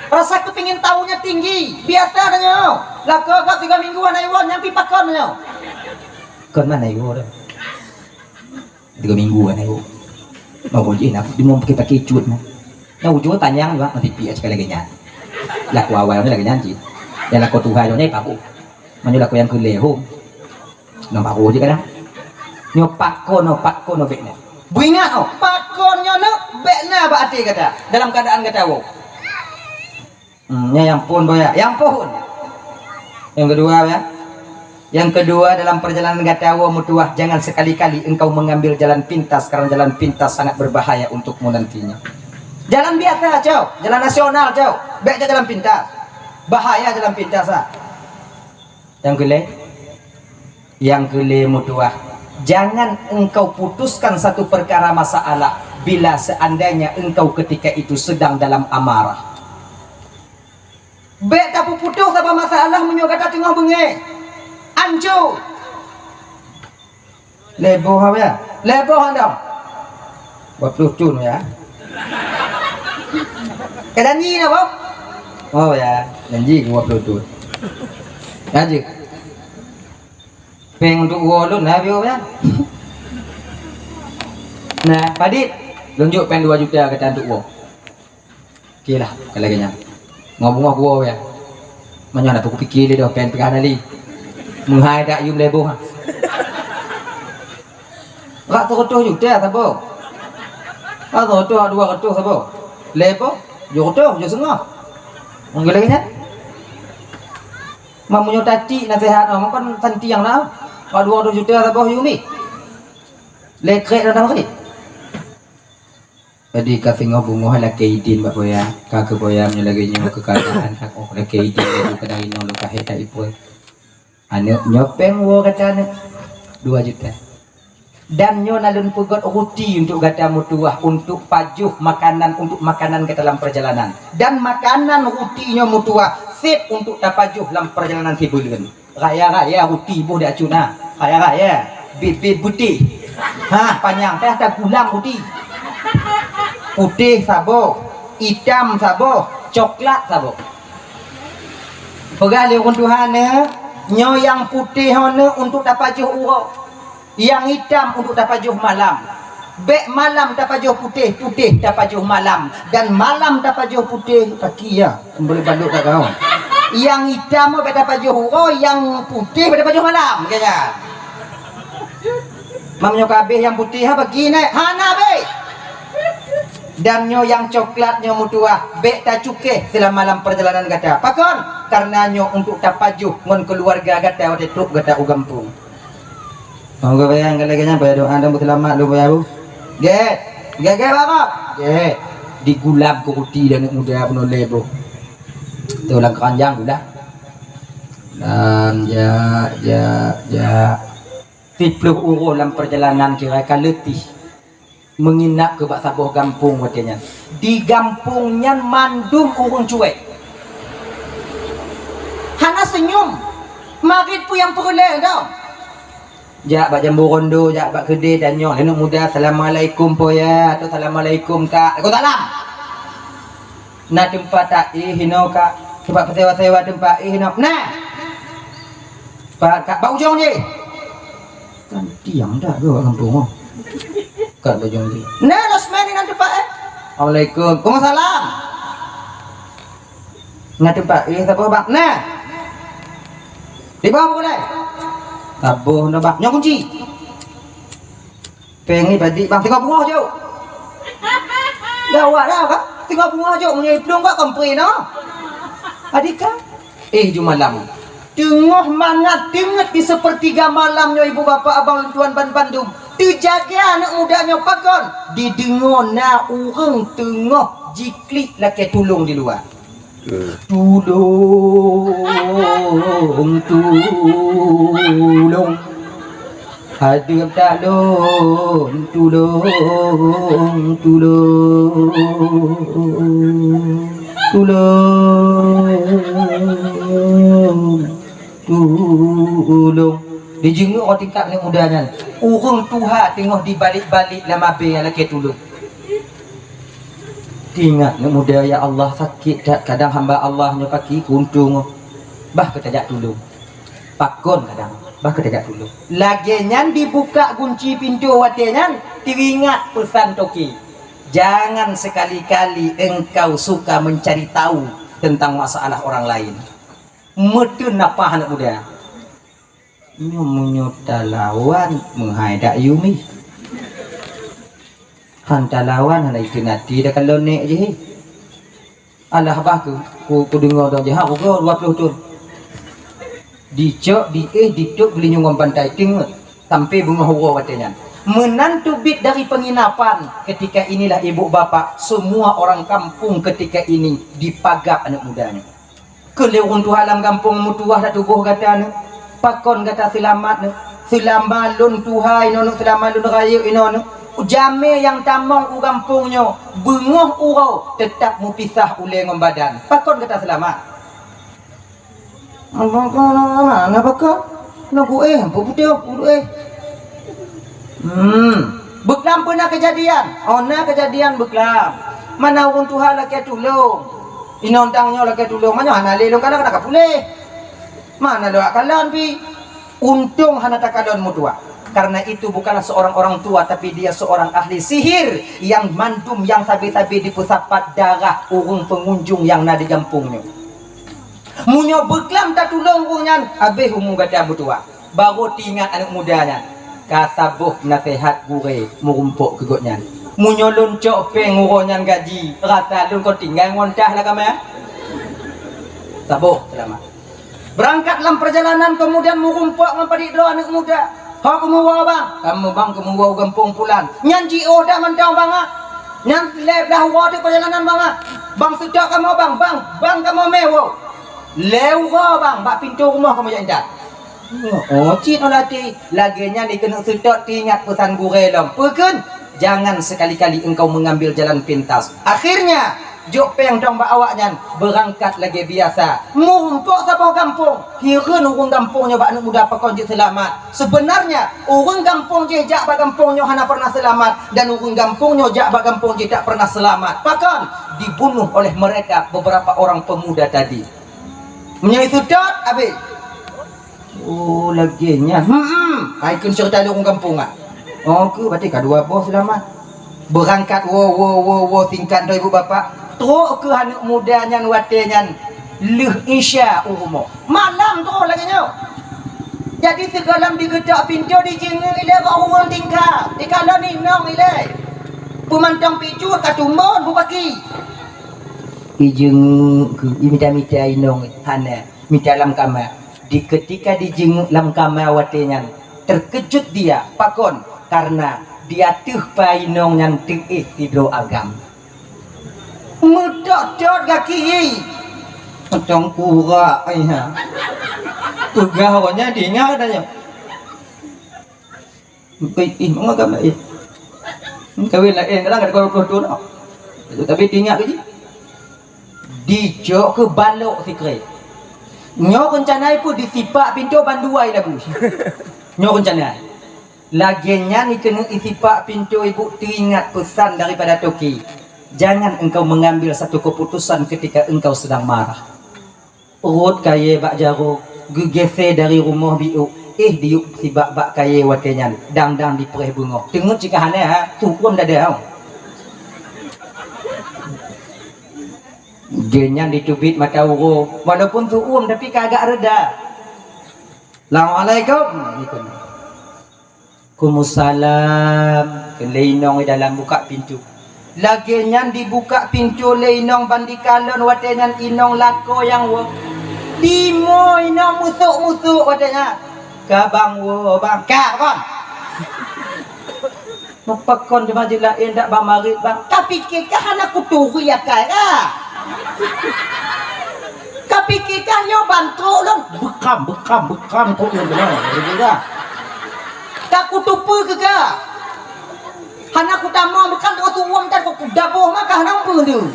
Rasa kepingin tahunya tinggi, biasa tanya. Lako kau 3 minggu anai won nyampi pakon nyo. Kon mana yo dah. 3 minggu anai wo. Mau je nak di mau pakai cut nah. Nah ujung panjang juga nanti pi sekali lagi nyan. Laku awal ni lagi nyanci. Dan laku Tuhan yo ni paku. Manyo laku yang keleho. Nampak je kadang. Nyo pakon no bekna. Buingat no pakonnya no bekna ba ati kata. Dalam keadaan kata wo. Yang pun boya, yang pun. Yang kedua ya. Yang kedua dalam perjalanan gatawa mutuah, jangan sekali-kali engkau mengambil jalan pintas karena jalan pintas sangat berbahaya untukmu nantinya. Jalan biasa jauh, jalan nasional jauh, baik jalan pintas. Bahaya jalan pintas ah. Yang kele mutuah, jangan engkau putuskan satu perkara masalah bila seandainya engkau ketika itu sedang dalam amarah. Baik tak putus apa masalah menyokata tengah bengai. Anjo leboh apa ya? Leboh anda buat lucu ya. Janji apa? Oh ya, janji buat lucu. Janji. Peng untuk walun lah bio ya. Nah, Padit tunjuk pen 2 juta kata untuk wong. Okey lah, kalau kena. Ngomong gua ya. Mana nak aku fikir dia dah pen pegang ali. Menghai dak yum leboh. Rak 100 juta sabo. 200 sabo. Leboh, jodoh, jo sengah. Mungkin lagi nya. Mamunyo tati nasihat no, kan tanti yang dah. 200 juta sabo yumi. Lekrek dah kali. Jadi kasih ngobungo hala keidin bak boya. Ka ke boya lagi nyo kekadaan hak oh la keidin itu kadang ino lu kaheta ipoy. Ane nyopeng wo kata ane 2 juta. Dan nyo nalun pugot ruti untuk gata mutuah untuk pajuh makanan untuk makanan ke dalam perjalanan. Dan makanan ruti nyo mutuah sip untuk tapajuh dalam perjalanan hibulan. Raya ruti boh dak cuna. Raya bibit putih. Panjang teh ada gulang ruti. Putih sabo, hitam sabo, coklat sabo. Pegang dia orang Tuhan nyo yang putih hone untuk tapajuh urau, yang hitam untuk tapajuh malam. Bek malam tapajuh putih tapajuh malam, dan malam tapajuh putih kaki ya boleh baluk kat kau. Yang hitam bek tapajuh urau, yang putih bek tapajuh malam kayaknya. Mamnyo kabeh yang putih ha bagi naik hana be. Dan nyo yang coklat nyo mutuah bek ta cuke selama malam perjalanan gata. Pakon karena nyo untuk tapajuh ngon keluarga gata wate truk gata ugampung. Monggo bayang kalaganya bayar doa dan selamat lu bayar bu. Ge bapak. Ge digulab kuti dan muda pun lebo. Tu lang kanjang udah. Dan ya 30 euro dalam perjalanan kira letih. Menginap ke bak sabuh gampung katanya. Di gampungnya mandum urung cuek. Hana senyum. Marit pu yang peroleh tau. Jak bak jambu rondo, jak bak kedai dan nyo. Anak muda assalamualaikum po ya atau assalamualaikum kak. Aku salam. Nah tempat tak hino kak. Sebab sewa tempat hino. Nah. Pak kak bau ujung je. Kan tiang dah ke kampung. Kat bajong dia. Nah, losmen dengan tempat Assalamualaikum. Waalaikumsalam. Ngah tempat sabuh bang. Nah. Di bawah boleh. Sabuh no bang. Nyok kunci. Pengi badi bang tengok bunga jauh. Gawat dah kan? Tengok bunga jauh punya pelung kak kompre no. Adika. Jumalam. Tengah mangat tengah di sepertiga malamnya ibu bapa abang tuan ban Bandung. Terjaga anak mudanya pakon. Didengar na orang tengah jiklik laki tulung di luar. Tulung. Hadir talon tulung dijenguk orang tingkat ni mudanya urung Tuhan tengok di balik-balik lama be laki tulung ingat ni muda ya Allah sakit tak kadang hamba Allahnya paki kuntung bah ketajak tulung pakon kadang bah ketajak tulung lagi nyan dibuka kunci pintu watenya teringat pesan toki jangan sekali-kali engkau suka mencari tahu tentang masalah orang lain. Metun apa anak muda? Menyuta lawan menghaidak yumi. Hanta lawan hana itu nanti dah kalau nek je. Alah bah ku dengar dah je ha ku 20 tahun. Dicok dituk beli nyungom pantai tengok sampai bunga hura watenya. Menantu bit dari penginapan ketika inilah ibu bapak semua orang kampung ketika ini dipagap anak mudanya kelewung tu halam kampung mutuah dah tubuh kata ni pakon kata selamat ni selamalun tuhai nono selamalun raya inono jame yang tamong u kampungnya bengoh urau tetap mupisah uleng badan pakon kata selamat mana pakon nak apa putih beklam pernah kejadian. Ona kejadian beklam. Mana orang Tuhan laki tulung. Inontangnya laki tulung. Mana hana lelong kana kena kapuleh. Mana doa kalon pi. Untung hana takalon mutua. Karena itu bukanlah seorang orang tua tapi dia seorang ahli sihir yang mandum yang sabi-sabi dipusapat darah urung pengunjung yang ada di kampungnya. Munyo beklam tak tulung urungan habis umum kata mutua. Baru tinggal anak mudanya. Kasabuh nasihat gure merumpuk kegotnya munyolun cok peng uronyan gaji rasa lun kau tinggal ngontah lah kami sabuh selamat berangkat dalam perjalanan kemudian merumpuk ngapadik doa anak muda hak kemuwa bang kemuwa gampung pulan nyanji dah mantau bang nyan lep dah wadi perjalanan bang sudah kamu bang kamu mewo lewa bang bak pintu rumah kamu jangan cik olati laginya ni kena sedot ingat pesan gure lom pekun jangan sekali-kali engkau mengambil jalan pintas akhirnya jok peng dong ba awaknya berangkat lagi biasa mumpuk sapa kampung hireun urang kampungnya ba anak muda pakon je selamat sebenarnya urang kampung je jak ba kampungnya hana pernah selamat dan urang kampungnya jak ba kampung je tak pernah selamat pakon dibunuh oleh mereka beberapa orang pemuda tadi menyai sedot habis oh laginya aikun cerita di orang kampung oh ke berarti kedua bos selamat berangkat wo tingkat dari ibu bapak teruk ke anak mudanya watenya leh isya umo malam teruk laginya jadi segalam digedak pintu dijengeng ile orang tingkat di kalau ni nong ile pemantang picu katumbon bupaki dijengeng ke imita-mita inong hana mita dalam kamar di ketika dijenguk dalam kamar watenya terkejut dia pakon karena dia tuh painong yang tidur agam mudot-dot kaki tong kura ya pegawainya dia katanya mengagam lah kawin lah kadang ada kalau tapi tinggal ke dijok ke balok sikret nyo rencana pun disipak pintu banduai lagu nyo rencana laginya ni kena isipak pintu ibu teringat pesan daripada Toki jangan engkau mengambil satu keputusan ketika engkau sedang marah urut kaya bak jaruk gegese dari rumah biu diuk si bak kaya watenya dang di pereh bunga tengok jika hana tu pun dah ada Genyan ditubit mata urung. Walaupun tu tapi kagak reda. Assalamualaikum. Waalaikumsalam. Kelenong di dalam buka pintu. Lagi nyan dibuka pintu lenong bandikalon watenyan inong lako yang wo. Dimo inong musuk-musuk watenya. Kabang wo bang kon. Mepekon di masjid lain dak bang marit bang. Kapikir kah anak kutu ya kaya. Kapikir kah yo bantu long. Bekam kok yang benar. Begitu. Kak kutupu ke kah? Hana ku tamang bukan tu uang kan ku dabuh maka hana pun tu.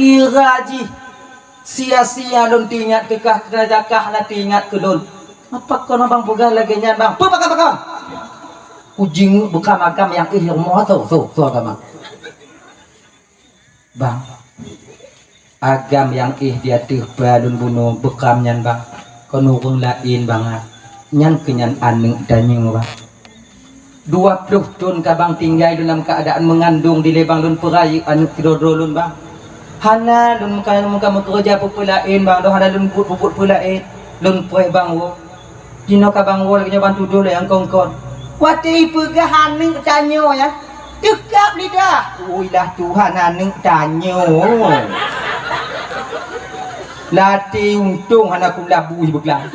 Iraji sia-sia lon tingat ke kah kerajaka hana tingat ke lon. Apa kau bang boga lagi nyan bang? Apa pakam? Ujing bukan makam yang ilmu tu agama. Bang. Agam yang dia tih balun bunuh bekam nyan bang. Kau nurung lain banget. Nyan kenyan aneng danyeng bang. 20 tahun kabang tinggal dalam keadaan mengandung di lebang lun perai anu kidodro lun bang. Hana lun muka kerja pulain bang, doh hana lun puput pulain lun poe bang wo. Dino kabang wo lagi bantu dulu yang kongkon. Wati pegah haneng tanyo ya. Dekap lidah. Uilah Tuhan haneng tanyo. Lati untung hana kum labui beglang.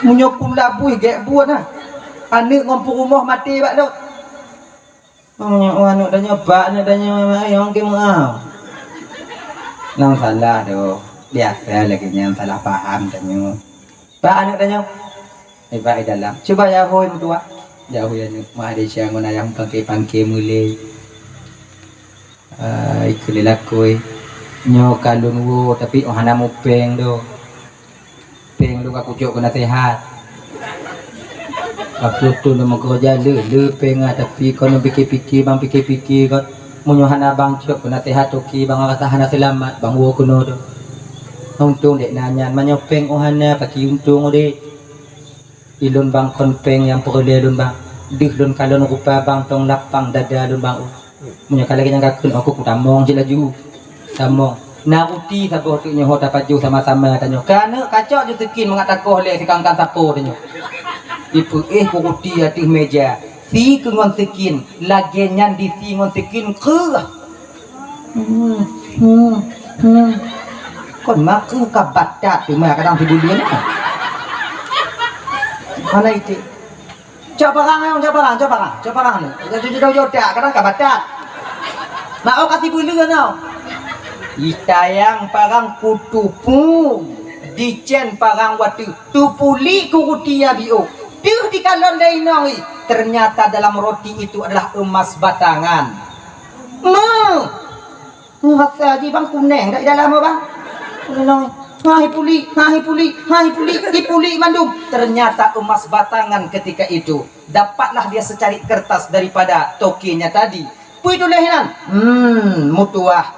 Munyo kum labui gek buat nah. Anak ngompu rumah mati bak dok. Mamanya anak dah nyoba, dah nyoba yang ke mau. Nang salah dok. Biasa lagi yang salah paham dah nyoba. Pak anak dah nyoba. Pak dalam. Coba ya hoi mutua. Jauh ya nyoba. Mah ada siang guna yang pangke mulai. Ikulilah koi. Nyo kalun wo tapi ohana mu peng do. Peng do aku cok kena sehat. Aku tu nama kerja le pengat tapi kau nak fikir bang fikir kau munyohan abang cok kena sehat toki bang kata hana selamat bang wo kuno do. Untung dek nanya manyopeng ohana pakai untung ode. Ilun bang konpeng yang perle lun bang. Dih lun kalon rupa bang tong lapang dada lun bang. Munyo kala yang kakun aku ku tamong je laju. Tamong. Naruti sabo tu nyoh dapat ju sama-sama tanyo. Kana kacau je sekin mengatakoh le sikangkan sapo tanyo. Ibu kuruti atas meja si kengon sekin lagi nyan di si ngon sekin ke kon maku kabatat tu mah kadang tibulian mana itu coba orang ni jauh kadang kabatat mau kasih bulian tau itayang parang kutupu dicen parang watu tupuli kuruti ya bio. Dia di kalon lainoi ternyata dalam roti itu adalah emas batangan. Rasa aja bang kuning tak dalam bang. Hai puli, dipuli mandum. Ternyata emas batangan ketika itu. Dapatlah dia secari kertas daripada tokinya tadi. Pui tulehinan. Mutuah.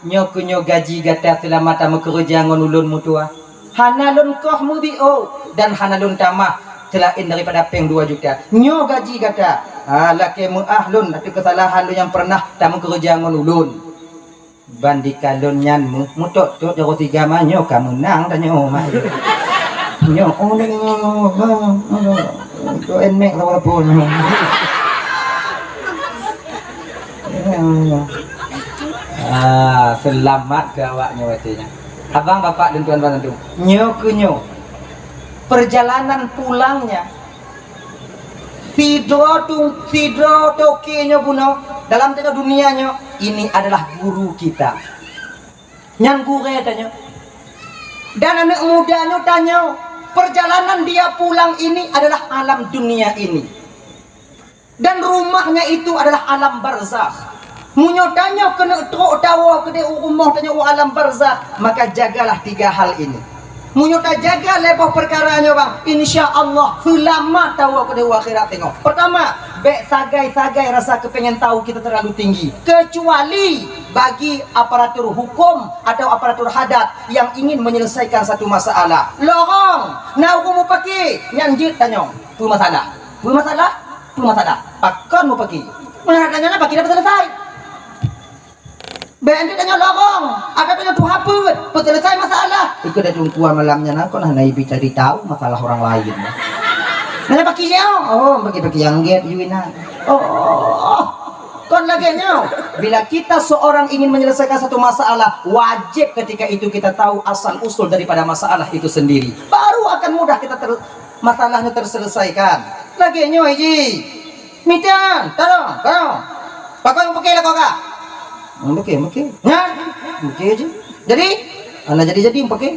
Nyo gaji gata selamata mekerja ngon ulun mutuah. Hanalun koh mubio dan hanalun tamah. Selain daripada peng 2 juta nyo gaji kata laki muahlun tapi kesalahan lu yang pernah tak kerja ngonulun bandikalun nyan mutok tu jauh 3 mah nyo kamu nang dan nyo mah nyo tu enek sama pun selamat ke awaknya watinya abang bapak dan tuan-tuan itu nyo ke nyo perjalanan pulangnya sidro tokinya buno dalam tengah dunianya ini adalah guru kita nyan gure tanya dan anak mudanya tanya perjalanan dia pulang ini adalah alam dunia ini dan rumahnya itu adalah alam barzakh munyo tanya kena tawa kena rumah tanya alam barzakh maka jagalah 3 hal ini. Munyo tak jaga lepoh perkaranya bang, insya Allah selamat tahu aku di akhirat tengok. Pertama, bek sagai rasa kepengen tahu kita terlalu tinggi. Kecuali bagi aparatur hukum atau aparatur hadat yang ingin menyelesaikan satu masalah. Lorong, nak aku mau pakai, nyanjit tanya, tu masalah. Pakon mau pakai. Mana tanya nak pakai dapat selesai. Benda tanya lorong, ada tanya tu apa? Selesai masalah. Ikut dah jumpa malamnya nak kau nak naik cari tahu masalah orang lain. Mana pakai siapa? Oh, pakai yang get Yuina. Oh, kon lagi nyau. Bila kita seorang ingin menyelesaikan satu masalah, wajib ketika itu kita tahu asal usul daripada masalah itu sendiri. Baru akan mudah kita masalahnya terselesaikan. Lagi nyau Haji. Mitan, tolong. Pakai yang pakai lah kau kak. Pakai. Ya, pakai aja. Jadi, anak jadi pakai.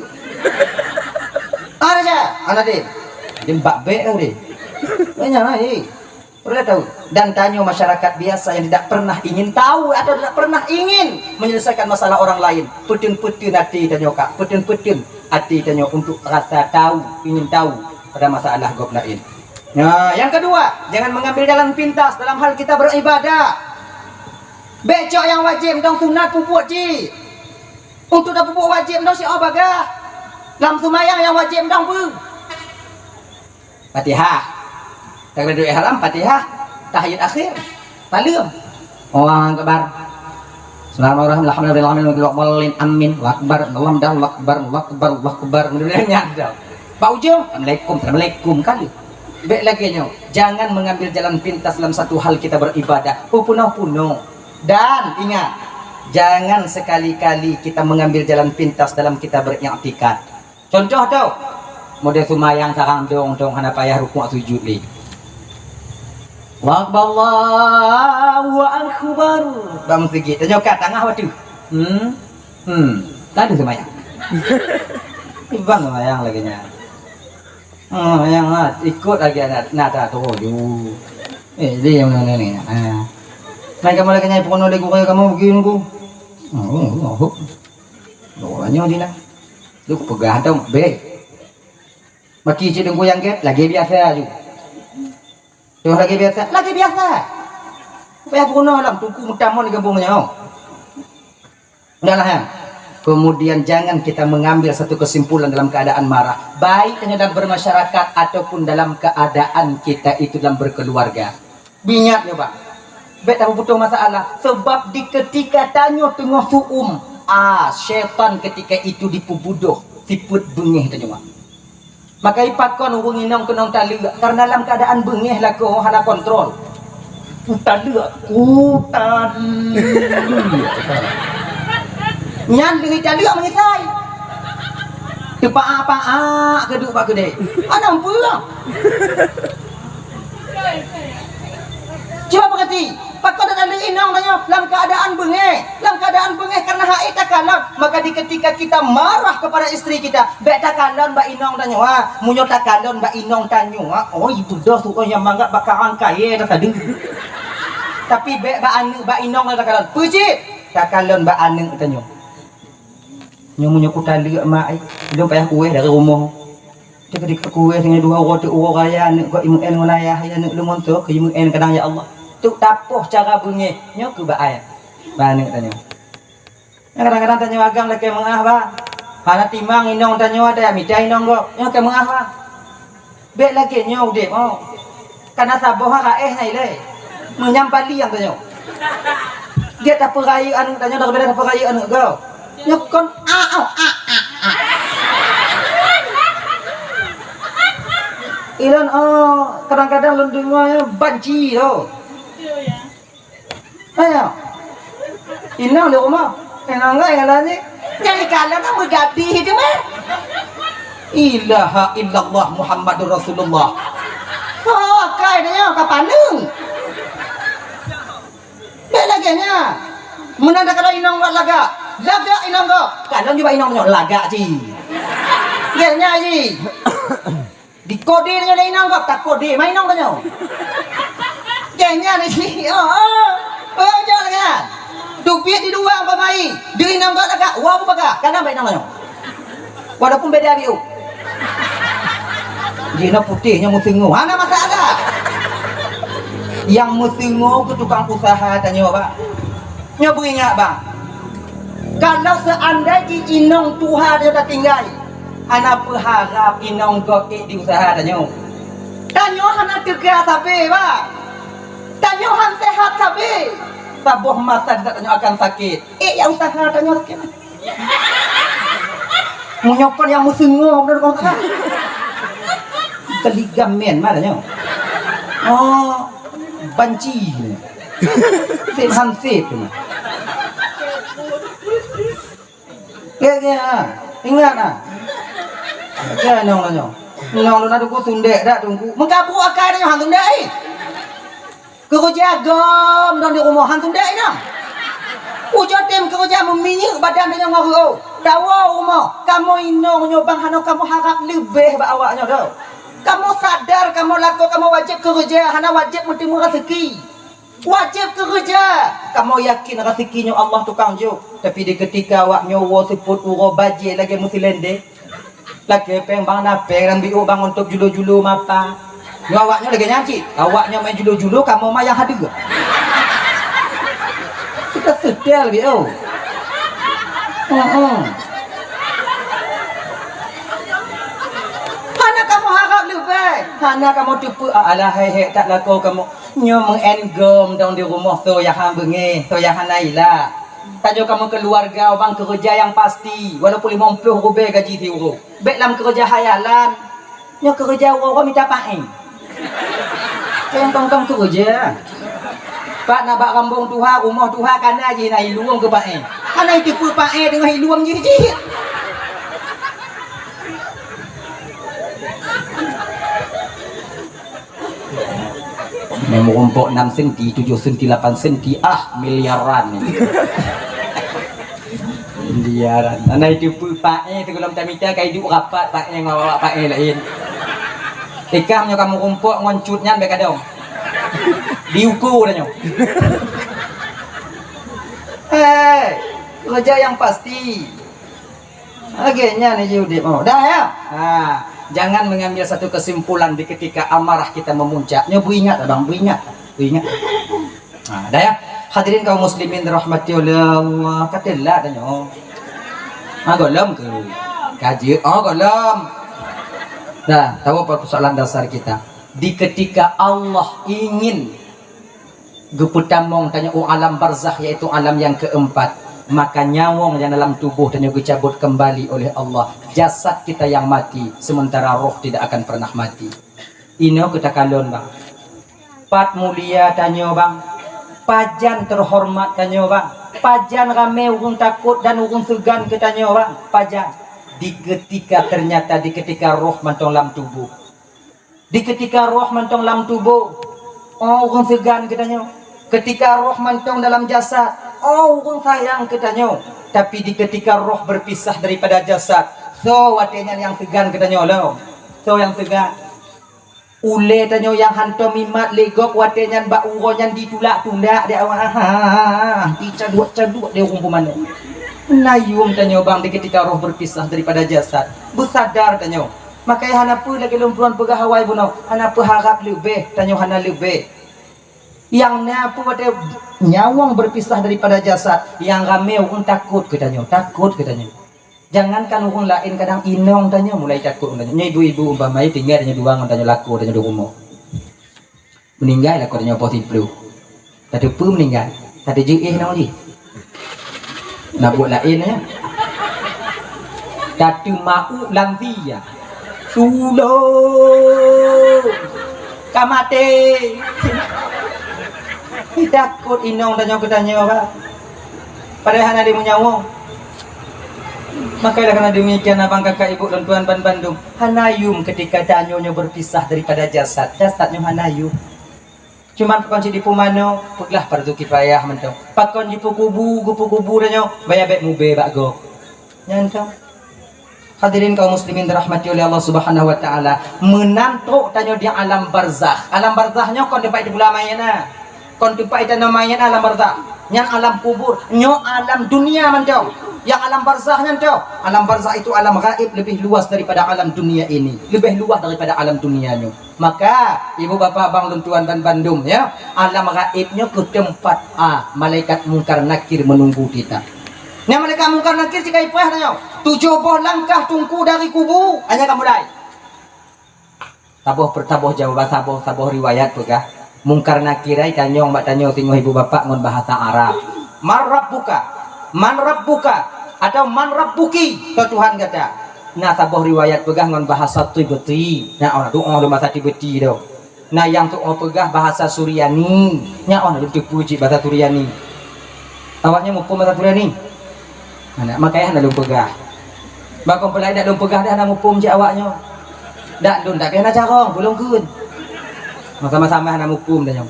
Ada aja, anak deh. Dia mbak be kau deh. Banyak lah, perlu tahu. Dan tanya masyarakat biasa yang tidak pernah ingin tahu atau tidak pernah ingin menyelesaikan masalah orang lain. Putun hati tanya kak. Putun hati tanya untuk rasa tahu, ingin tahu pada masalah gop lain. Nah, yang kedua, jangan mengambil jalan pintas dalam hal kita beribadah. Becok yang wajib dong sunat pupuk ji. Untuk dah pupuk wajib dong si bagah. Dalam sumayang yang wajib dong pu. Fatihah. Takbiratul ihram, Fatihah, tahiyat akhir. Paling. Allahu akbar. Bismillahirrahmanirrahim. Alhamdulillah, amin. Akbar, akbar. Kemudian dah. Pak ujung, Assalamualaikum kali. Baik lagi nyo. Jangan mengambil jalan pintas dalam satu hal kita beribadah. Puno. Dan ingat, jangan sekali-kali kita mengambil jalan pintas dalam kita beriktikad. Contoh tau, model sumayang sarang dong hana payah rukuk sujud li. Allahu akbar. Bang segi, tanya kat tengah waktu. Tak ada sumayang. Bang sumayang lagi nya. Yang ikut lagi nada tu ju. Dia yang mana ni? Naik kamu lagi nyai pono lagi kamu begini ku. Doanya di lah. Lu pegah dong, be. Maki cidung yang get lagi biasa aja. Tuh lagi biasa. Payah pono lah tungku mutamon di kampungnya. Udahlah ya. Kemudian jangan kita mengambil satu kesimpulan dalam keadaan marah, baik dalam bermasyarakat ataupun dalam keadaan kita itu dalam berkeluarga. Bingat ya Pak. Bet tak butuh masalah sebab di ketika tanya tengah suum syaitan ketika itu dipubuduh siput bengih tanya mak. Maka ipakon urung inong kenong tali karena dalam keadaan bengih lah kau hana kontrol. Tali nyan dengan tali menyesai. Tepak apa keduk pak gede. Ana pula. Coba berhati. Pakau dan ada inang tanya dalam keadaan bengeh karena haid tak kalon, maka di ketika kita marah kepada istri kita, bek tak kalon mbak inang tanya munyo tak kalon mbak inang tanya oh itu dah suka yang mangga bakaran kaya dah tadi. Tapi bek mbak inang tak kalon puji tak kalon mbak ane tanya munyo kutali mak dia payah kue dari rumah dia ketika kue dengan dua orang tu orang raya ane kau imun en ngunayah ya ane lu montok imun en kadang ya Allah tu tapoh cara bunyi nyo ke baai bani tanya kadang-kadang tanya agam lagi mengah ba hana timang inong tanya ada mita inong go nyo ke mengah ba bek lagi nyo dek oh karena saboh ha nai le menyampali yang tanya dia tak perayaan tanya dah beda perayaan go nyo kon Ilan kadang-kadang lendungnya banci tau. Ayo. Inang di rumah. Inang enggak yang lain. Jadi kalian kan bergadi itu mah. Ilaha illallah Muhammadur Rasulullah. Oh, kayaknya kapaneng. Belaganya. Menanda kalau inang buat laga inang kok. Kalian juga inang punya laga sih. Gilnya sih. Di kode nya ada inang kok, tak kode main inang tanya. Kayaknya ni sih. Jangan kan. Dupiat di dua apa mai. Di inang kok agak, wah apa agak. Karena main inang tanya. Walaupun beda biu. Jina putihnya musingu. Mana masalah? Yang musingu ke tukang usaha tanya Pak. Nya beringat Bang. Kalau seandainya inang Tuhan dia dah tinggal. Anak berharap inong gotik di usaha tanyo. Tanyo hana tegak sabi, Pak. Tanyo han sehat sabi. Saboh mata tidak tanya akan sakit. Yang usaha tanya sakit. Menyokon yang musengok dan kau tak. Keligamen mana tanya? Oh, banci. Sip hansip tu. Ya, ingat ah. Ya, nyong. Nyong lu nak aku sundek dah tunggu. Mengkapu akar dia hang sundek. Kerja gom dan di rumah hang sundek dah. Ujar tem kerja meminyak badan dia ngoro. Dawa rumah. Kamu inong nyobang hano kamu harap lebih ba awaknya dah. Kamu sadar kamu laku kamu wajib kerja, hana wajib mentimu rezeki. Wajib kerja. Kamu yakin rezekinya Allah tukang jo. Tapi di ketika awak nyowo seput uro baje lagi mesti lende. Lagi peng bang napeng dan biu bang untuk julu-julu mapa. Yo awaknya lagi nyanyi. Awaknya main julu-julu kamu mah yang hadir. Kita setel biu. Hana kamu harap lebih. Hana kamu tipu alah hei tak laku kamu. Nyo mengenggom daun di rumah tu yang hang bengi, tu yang hang naila. Tajo kamu keluarga bang kerja yang pasti, walaupun 50 rubel gaji ti urut. Baik dalam kerja hayalan. Nyo kerja orang minta paeng. Yang kamu kerja. Pak nak bak rambung tuha, rumah tuha kana je nak hiluang ke paeng. Ana tipu paeng dengan hiluang je. Memang rumput 6 senti, 7 senti, 8 senti, miliaran ni. Miliaran. Anak itu pun pakai tu kalau minta kai duk rapat pakai ngawak pakai lain. Ikamnya kamu rumput ngoncutnya baik kadang. Diukur dah nyo. Kerja yang pasti. Agaknya ni judip mau. Dah ya. Jangan mengambil satu kesimpulan di ketika amarah kita memuncak. Nyo beringat abang, beringat. Dah ya. Hadirin kaum muslimin dirahmati oleh Allah. Katalah dah nyo. Golem ke? Kaji. Golem. Dah, tahu apa persoalan dasar kita? Di ketika Allah ingin geputamong tanya alam barzakh yaitu alam yang keempat. Maka nyawang yang dalam tubuh dan juga dicabut kembali oleh Allah. Jasad kita yang mati, sementara roh tidak akan pernah mati. Ino kita kalon bang. Pat mulia tanya bang. Pajan terhormat tanya bang. Pajan rame urung takut dan urung segan kita tanya bang. Pajan. Di ketika roh mantong dalam tubuh. Di ketika roh mantong dalam tubuh. Urung segan kita tanya. Ketika roh mantong dalam jasad. Urung sayang katanya. Tapi di ketika roh berpisah daripada jasad, so watenya yang segan katanya lo. So yang segan. Ule tanya yang hantu mimat legok watenya bak uronya ditulak tundak dia awak. Dicaduk-caduk dia rumpu mana. Nayum tanya bang di ketika roh berpisah daripada jasad. Bersadar tanya. Makanya hana pu lagi lumpuan pegawai buno. Hana pu harap lebih tanya hana lebih. Yang napu pada nyawang berpisah daripada jasad, yang ramai orang takut katanya, jangankan orang lain kadang inong tanya mulai takut tanya. Nya ibu-ibu umpamanya tinggal tanya duang tanya laku tanya di rumah. Meninggal laku tanya positif flu. Tadi pun meninggal. Tadi je nang je. Nak buat lain ya. Tadi mau lantia. Sulo. Kamate. Takut inong tanya apa? Padahal ada menyawang. Makanya karena demikian abang kakak ibu dan tuan ban Bandung, hanayum ketika danyonya berpisah daripada jasadnya hanayum. Cuman pakon di pumano, peglah fardu kifayah mentong. Pakon di kubu danyo, bayar bet mube bakgo. Nyantong. Hadirin kaum muslimin dirahmati oleh Allah Subhanahu wa taala, menantuk tanyo di alam barzakh. Alam barzahnya kon dapat di bulan mayana. Kon tempat itu namanya alam barzakh. Yang alam kubur, nyo alam dunia mentong. Yang alam barzakh mentong. Alam barzakh itu alam gaib lebih luas daripada alam dunia ini. Lebih luas daripada alam dunianya. Maka ibu bapak abang dan tuan dan Bandung ya, alam gaibnya ke tempat malaikat mungkar nakir menunggu kita. Yang malaikat mungkar nakir jika ipah tanya, 70 langkah tunggu dari kubur hanya kamu mulai. Tabuh jawaban sabuh riwayat pegah. Mungkar nakirai tanyong mbak tanyo tengok ibu bapak ngon bahasa Arab. Man rabbuka atau man rabbuki to Tuhan kata. Nah sabuh riwayat pegah ngon bahasa Tibeti. Nah orang doa do bahasa Tibeti do. Nah yang tu pegah bahasa Suryani. Nya orang do puji bahasa Suryani. Awaknya mumpung bahasa Suryani. Nah makanya anda do pegah. Bakon pelai dak do pegah dah mumpung je awaknya. Dak dun tak kena carong belum kun. Sama-sama anak hukum dan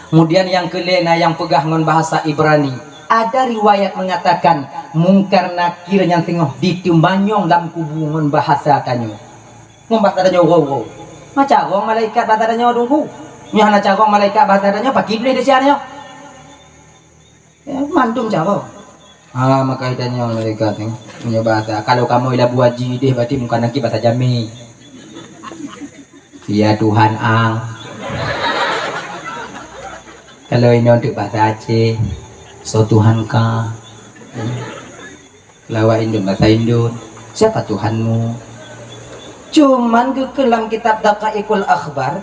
kemudian yang kelena yang pegah ngon bahasa Ibrani, ada riwayat mengatakan mungkar nakir yang tengok ditimbanyong dalam kubungan bahasa tanyo bahasa tanyo wow macam orang malaikat bahasa tanyo dungku nyana carong malaikat bahasa tanyo pakai beli desiarnya mantung carong maka tanyo malaikat punya bahasa kalau kamu ilah buaji deh berarti muka nakir bahasa Jami ya Tuhan ang. Kalau ini untuk bahasa Aceh, so Tuhan ka. Lawa Indon bahasa Indon, siapa Tuhanmu? Cuman ke dalam kitab Daqaiqul Akhbar,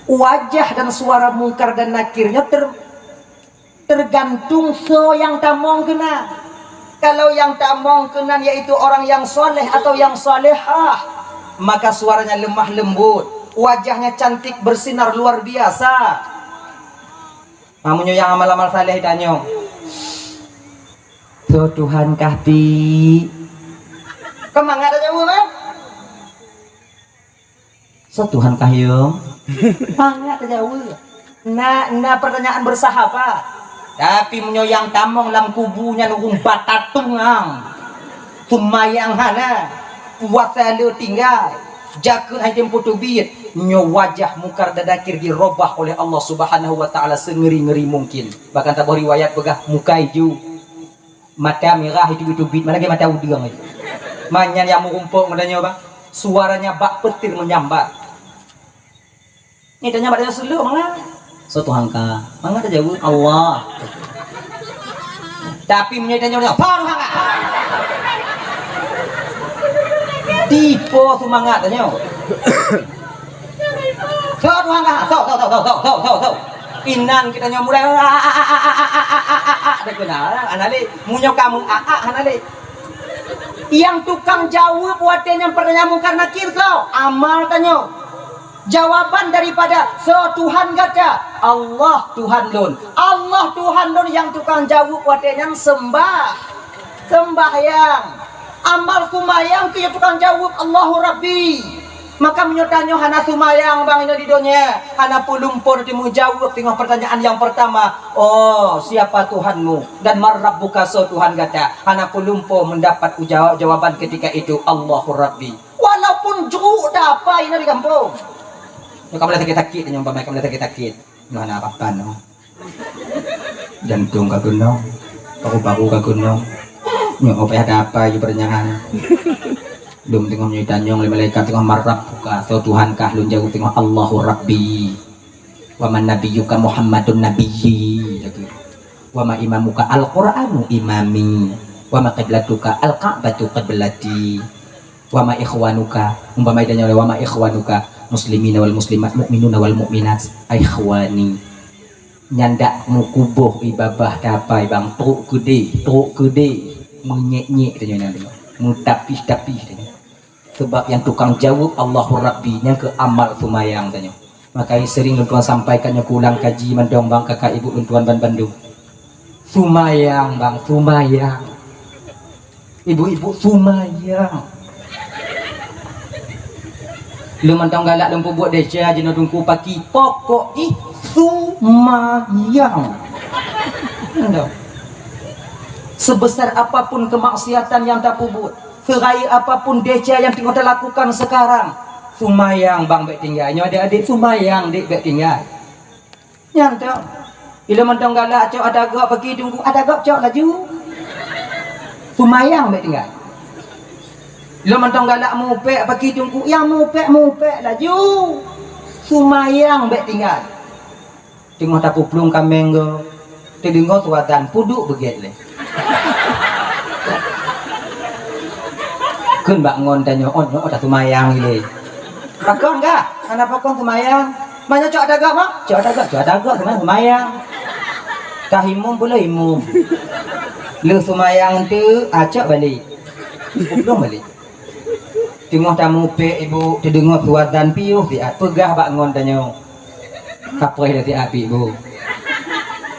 wajah dan suara mungkar dan nakirnya tergantung so yang tamong kena. Kalau yang tamong kena yaitu orang yang soleh atau yang solehah, maka suaranya lemah lembut, wajahnya cantik bersinar luar biasa. Namunnya yang amal-amal saleh tanya, so Tuhan kahti, kemang ada jauh kan? So Tuhan kahyo, mangga ada jauh. Nah pertanyaan bersahabat. Tapi munyo yang tamong lam kubunya nunggung batatungang, sumayang hana, puasa lu tinggal, jakun hajem putubit. Nyo wajah mungkar dan nakir dirobah oleh Allah Subhanahu wa taala sengeri-ngeri mungkin. Bahkan tabuh riwayat begah muka hijau, mata merah itu bit mana ke mata udang itu. Manyan yang mengumpul ngadanya bang, suaranya bak petir menyambar. Ini tanya badanya selu mana? So Tuhan ka, mana ada jauh Allah. Tapi menyitanya orang, Tuhan ka. Tipe semangat tanya. Tuhan ka, tahu. Inan kita nyamulai ada kenalan anale munyo kamu anale yang tukang jawab buatnya yang pertanyaan mungkar nakir kau amal tanyo jawaban daripada so Tuhan kata Allah Tuhan lun yang tukang jawab buatnya sembahyang amal sumayang tu yang tukang jawab Allahu Rabbi. Maka menyotanya hana sumayang bang ini di dunia hana pulumpur di mujawab tengok pertanyaan yang pertama oh siapa Tuhanmu dan marrabbuka so Tuhan kata hana pulumpur mendapat jawaban ketika itu Allahu Rabbi walaupun jeruk dapat ini di kampung kamu dah sakit-sakit nyumpah kamu dah sakit-sakit hana apa-apa no jantung kagunong paru-paru kagunong nyok ada apa itu pertanyaan belum tengok nyuitan yang malaikat tengok marrab buka so Tuhan kah lun jauh tengok Allahu Rabbi wa man nabiyyuka Muhammadun nabiyyi wa ma imamuka al-Qur'anu imami wa ma qiblatuka al-Ka'batu qiblati wa ma ikhwanuka umpama idanya wa ma ikhwanuka muslimina wal muslimat mu'minuna wal mu'minat ikhwani nyandak mukubuh ibabah dapai bang truk gede menyek-nyek tanya tengok mutapis-tapis tanya sebab yang tukang jawab Allahu Rabbi yang ke amal sumayang tanya makanya sering tuan sampaikannya kulang kaji mendong bang kakak ibu tuan ban Bandung sumayang bang sumayang ibu-ibu sumayang lu mentong galak lempu buat deja jenuh dungku pagi pokok sumayang sebesar apapun kemaksiatan yang tak pubut serai apapun deja yang tengok lakukan sekarang sumayang bang baik tinggalnya ada adik sumayang dek baik tinggal nyantang bila mentong galak cok ada gak pergi tunggu ada gak cok laju sumayang baik tinggal bila mentong galak mupek pergi tunggu yang mupek laju sumayang baik tinggal tengok tak puplung kameng go tengok tuatan puduk begitu kun mbak ngon tanya oh tak sumayang ile pakon enggak anak pakon sumayang Mana cok ada agak mah? Cok ada agak teman semayang. Kahimum pula imum. Lu semayang tu acak balik. Belum balik. Tengok tamu pe ibu terdengar suara dan piuh siat pegah bangun tanya. Kapoy dah siat ibu.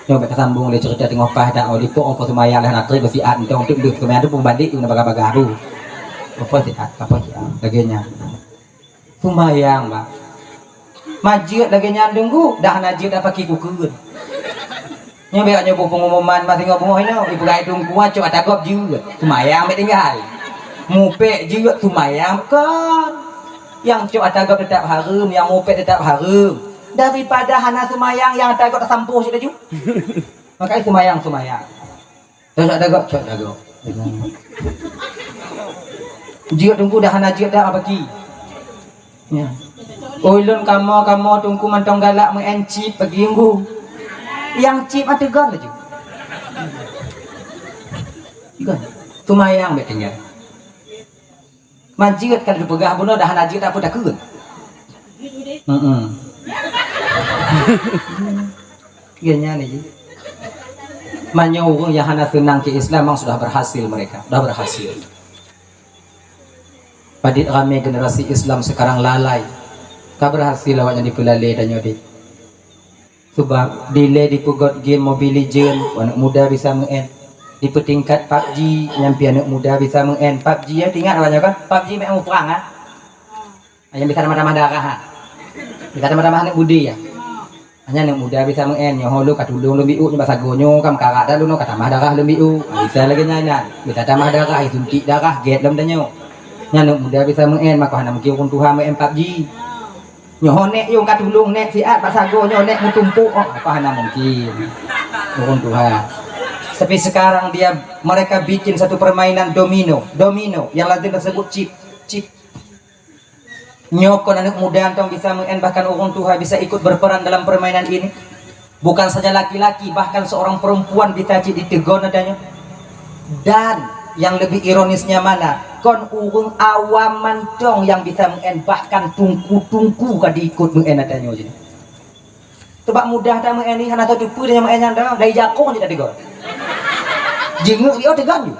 Yo kita sambung le cerita tengok pah dak di pok apa semayang dah nak terus siat entong tu duk semayang tu pun balik tu nak baga-baga tu. Apa siat laginya. Semayang bang. Majid lagi nyandung ku dah najid dah pakai kukeun. Nya beak nyobo pengumuman masih ngomong ino ibu gai dung kuat cok atagop juga. Semayang mek tinggal. Mupek juga semayang kan. Yang cok atagop tetap harum, yang mupek tetap harum. Daripada hana semayang yang atagop tersampuh sudah juga. Makanya semayang. Terus atagop cok atagop. Jika tunggu dah hana jika dah bagi. Ya. Ulun kamu tunggu mantong galak mengencip pergi minggu. Yang cip ada gan aja. Gan. Tumayang bet tinggal. Majid kalau pegah bunuh dah najid tak dah keun. Genya ni. Manyau yang hana senang ke Islam memang sudah berhasil mereka, sudah berhasil. Padit ramai generasi Islam sekarang lalai. Tak berhasil awaknya dipelalai dan nyodi. Sebab delay di pugot game Mobile Legend, anak muda bisa mengen. Di petingkat PUBG, nyampi anak muda bisa mengen. PUBG ya tinggal awaknya kan? PUBG memang perang ah. Yang bisa tambah-tambah darah ah. Bisa tambah-tambah anak budi ya. Hanya anak muda bisa mengen. Nyoh lu katulung lebih u bahasa gonyo kam karak dah lu no tambah darah lebih u. Bisa lagi nyanyi. Bisa tambah darah, suntik darah, get dalam danyo. Anak muda bisa mengen maka hana mungkin urung Tuhan mengen PUBG. Nyohonek yung katulung nek siat pasago nyonek mutumpuk apa hana mungkin urun Tuhan. Tapi sekarang mereka bikin satu permainan domino yang lazim tersebut chip nyokon anak muda antong bisa mengen bahkan urun Tuhan bisa ikut berperan dalam permainan ini. Bukan saja laki-laki bahkan seorang perempuan bisa ditegon adanya. Dan yang lebih ironisnya mana? Kon urung awam mantong yang bisa mengen bahkan tungku kan diikut mengen adanya jadi. Sebab mudah dah mengen ni hana tahu depu dia mengen dah dari jakong tidak digol. Jenguk dia tegan ju.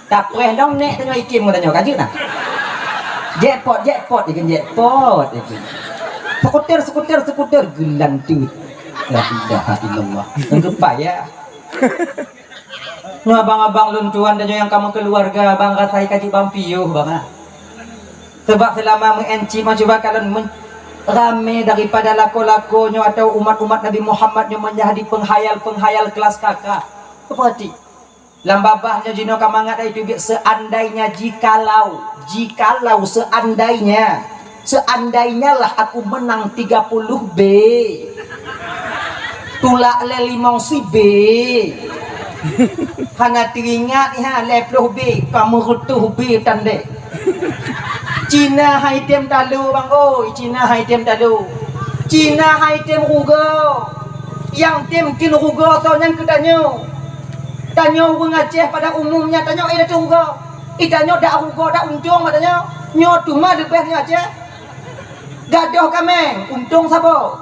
Tak preh dong nek tanya ikim tanya kajut nah. Jackpot ikan jackpot ikan. Skuter gelang tu. La ilaha illallah. Engkau payah. Nu abang-abang luntuan dan yang kamu keluarga bang rasai kaji bampiuh bang. Sebab selama mengenci coba kalian rame daripada lako-lakonyo atau umat-umat Nabi Muhammad yang menjadi penghayal kelas kakak. Seperti lambabahnya jino kamangat itu seandainya jikalau seandainya lah aku menang 30 B. Tulak le 5 si B. Hana teringat ha leploh B kamu rutuh B tande. Cina haitem dalu bang oi, Cina haitem dalu. Cina haitem rugo. Yang tem kin rugo so nyan kedanyo. Tanyo wong Aceh pada umumnya tanyo ida rugo. Idanyo dak rugo dak untung katanya. Nyo cuma lebih ni Aceh. Gadoh kameng, untung sabo.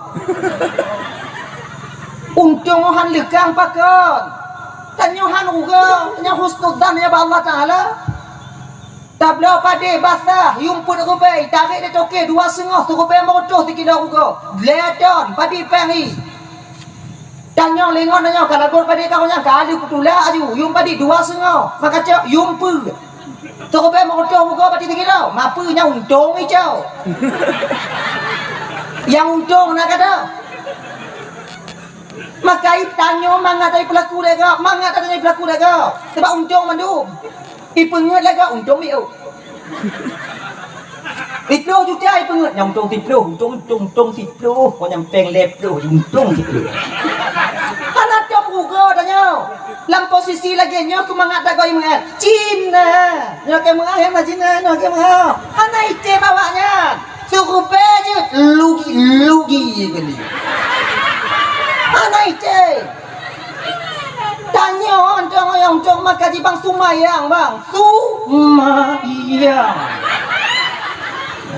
Untung han lekang pakon. Tanyuhan uga, tanya husnudzan ya Allah Taala. Tabla pade basah, yumput rubai, tarik dia toke 2,5 rubai motor 3 kilo uga. Ledon padi pengi. Tanya lengon tanya kalau gor padi kau nya kali kutula aju, yum padi 2,5. Maka cak yumpu. Rubai motor uga padi 3 kilo. Mapu nya untung ijau. Yang untung nak kata. Maka tanyo mangat pelaku lega, mangat tanya pelaku lega. Sebab untung mandu. Ipenget lega untung biu. Itu juga ipenget yang untung tiplo, untung tiplo, kau yang peng leplo, untung tiplo. Karena dia buka tanya. Dalam posisi lagi nyo kemangat lega imengat. Cina, nyo kemangat yang Cina, nyo kemangat. Karena itu bawanya. Suruh je lugi beli. Mana itu? Tanya orang yang cuma kaji bang Sumayang bang. Sumayang.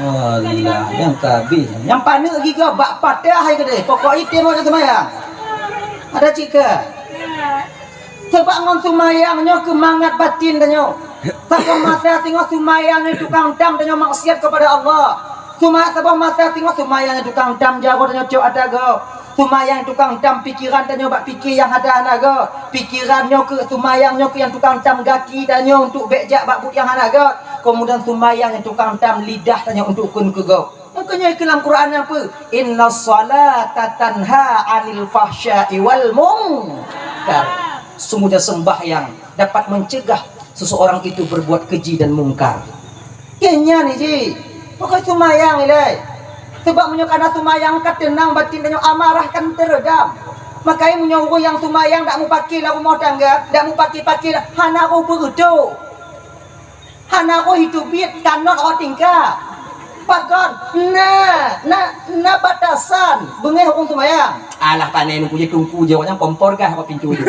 Allah, yang kabis. Yang panik lagi ke bak patah hai ke deh. Pokok itu mau semayang. Ada cika. Sebab ngon sumayangnya kemangat batin danyo. Sebab masa tengok sumayangnya tukang dam danyo maksiat kepada Allah. Sebab masa tengok sumayangnya tukang dam jago danyo cok ada go. Sumayang tukang dam pikiran danyo bak pikir yang ada go. Pikirannya ke sumayangnya ke yang tukang dam gaki danyo untuk bejak bak buk yang ada go. Kemudian sumayang yang tukang dam lidah danyo untuk kun ke go. Makanya dalam Quran apa? Inna salata tanha 'anil fahsya'i wal munkar. Sungguhnya sembahyang dapat mencegah seseorang itu berbuat keji dan mungkar. Kenya nih ji, pokoknya sumayang ini. Sebab menyokana sumayang kat tenang batin dan amarah kan teredam. Makanya menyuruh yang sumayang tak mau pakai lah rumah tangga, tak mau pakai hana aku berdo. Hana aku hidup biat kanot orang tingkah. Pakon, nah batasan, bengeh hukum sumayang. Alah panen punya tungku jawabnya kompor kah apa pintu itu.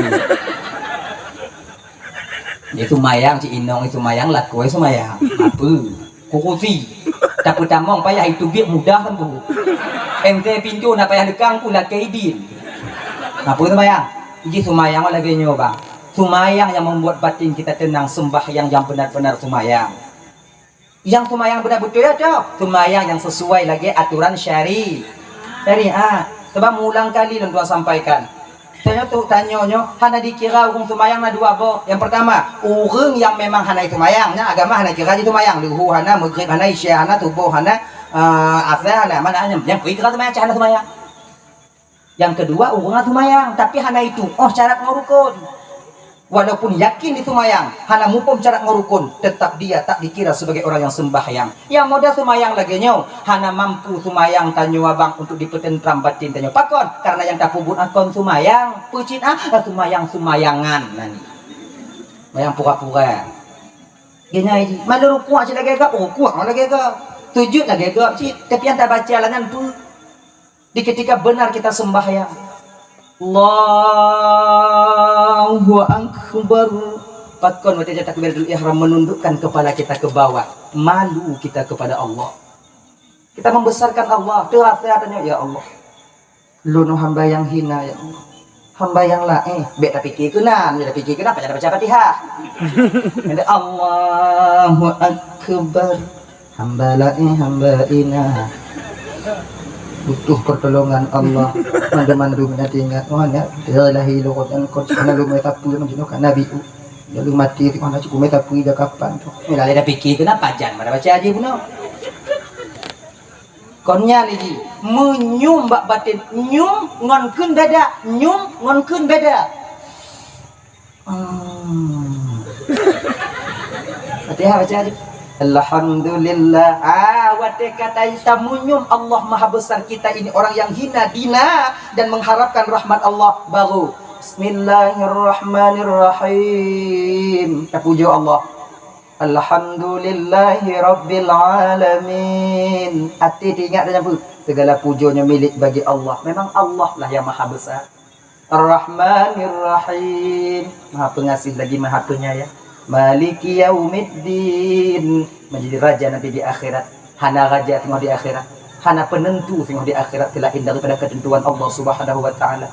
Ya sumayang si Inong itu sumayang laku sumayang. Apa? Kukusi. Tapi tamong payah itu biar mudah kan bu. Ente pintu nak payah dekang pula kaidin. Apa sumayang? Ini sumayang lagi nyoba. Sumayang yang membuat batin kita tenang, sembahyang yang benar-benar sumayang. Yang sumayang benar-betul ya cok. Sumayang yang sesuai lagi aturan syariah. Sebab mulang kali dan dua sampaikan. Saya tuh tanyonyo, hana dikira hukum sumayang na dua bo. Yang pertama, orang yang memang hana sumayangnya agama hana kira itu sumayang. Luhu hana, maghrib hana, isya hana, tubuh hana, asal hana, mana hanya. Yang kira sumayang, hana sumayang. Yang kedua, orang sumayang, tapi hana itu, syarat ngurukun. Walaupun yakin itu sumayang, hana mupom cara ngurukun, tetap dia tak dikira sebagai orang yang sembahyang. Yang modal sumayang lagi nyo, hana mampu sumayang tanyo abang untuk dipetentram batin tanyo pakon, karena yang tak pubun akon sumayang, pucin sumayangan nani. Mayang pura-pura. Genya ini, mana rukuah aja lagi ke, rukuah lagi ke, sujud lagi ke, tapi yang tak baca langan tu. Di ketika benar kita sembahyang. Allahu Akbar. Pakon wajah takbiratul ihram menundukkan kepala kita ke bawah, malu kita kepada Allah. Kita membesarkan Allah. Terhadapnya ya Allah. Lu hamba yang hina ya Allah. Hamba yang bet tapi kikenan, bet pikir kenapa jangan baca Fatihah. Ada Allahu Akbar. Hamba hamba ina. Butuh pertolongan Allah. Mandu minati ingat mana ilahi luqad an qad kana lu metapu menjino kana nabi lalu mati ti mana cukup metapu ida kapan tu mila ada pikir kenapa jan mana baca aja puno konnya lagi menyum bak batin nyum ngonkeun dada nyum ngonkeun beda Fatihah baca aja Alhamdulillah. Wate kata tamunyum Allah maha besar, kita ini orang yang hina dina dan mengharapkan rahmat Allah. Baru Bismillahirrahmanirrahim. Kita puji Allah. Alhamdulillahi rabbil alamin. Hati diingat dan nyambut. Segala pujonya milik bagi Allah. Memang Allah lah yang maha besar. Ar-Rahmanir-Rahim. Maha pengasih lagi maha penyayang. Maliki yaumiddin, menjadi raja nanti di akhirat. Hana raja tengok di akhirat, hana penentu tengok di akhirat selain daripada ketentuan Allah Subhanahu wa taala.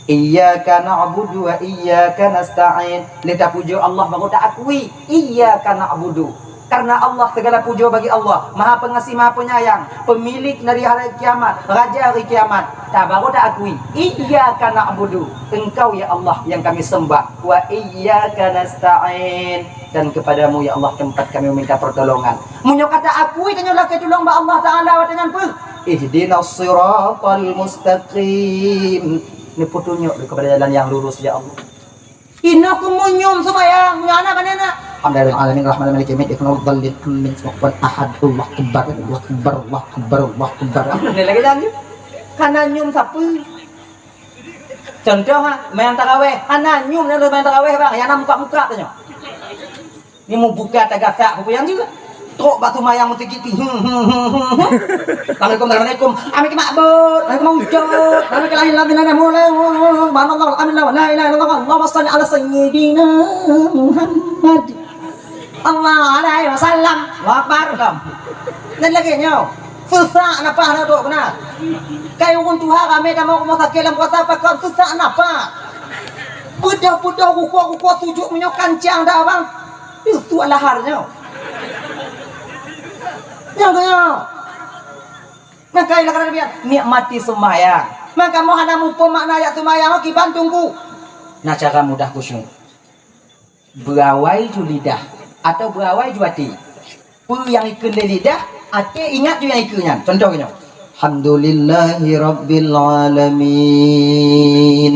Iyyaka na'budu wa iyyaka nasta'in. Kita puji Allah baru tak akui iyyaka na'budu. Karena Allah segala puji bagi Allah, Maha Pengasih, Maha Penyayang, pemilik dari hari kiamat, raja hari kiamat. Tak baru tak akui iyyaka na'budu. Engkau ya Allah yang kami sembah, wa iyyaka nasta'in, dan kepadamu ya Allah tempat kami meminta pertolongan. Munyo kata akui dan nyolah ketulung ba Allah taala wa dengan pu. Ihdinas siratal mustaqim. Ini petunjuk kepada jalan yang lurus ya Allah. Ina kumunyum sembayang nyana kanena. Alhamdulillah alamin rahman maliki yaumiddin ikhlas dhallil min sawqan ahad Allah akbar Allah akbar Allah akbar Allah akbar. Ini lagi lanjut. Kana nyum sapu. Contoh main tarawih, ana nyum dan main tarawih bang, yang muka-muka tanya. Ini mau buka tagasak apa yang juga. Trok batu mayang mesti gitu. Assalamualaikum. Amin makbul. Amin mawjud. Amin kelahiran nana mulai. Mana Allah amin la ilaha illallah. Allahumma shalli ala sayyidina Muhammad. Allah alaihi wasallam. Allahu akbar kam. Dan lagi nyo. Susah napa na do kana. Kayo kung tuha kami tamo ko masakilam ko sa pakon susah napa. Budak-budak kuku tujuk menyo kancang dah bang. Itu laharnya. Yang kaya. Maka ilah kana biar nikmati sembahyang. Maka mau hana mupo makna ayat sembahyang ki bantungku. Nah cara mudah kusyuk. Berawai ju lidah atau berawai ju hati. Yang ikut lidah, hati ingat ju yang ikutnya. Contohnya. Alhamdulillahi Rabbil Alamin.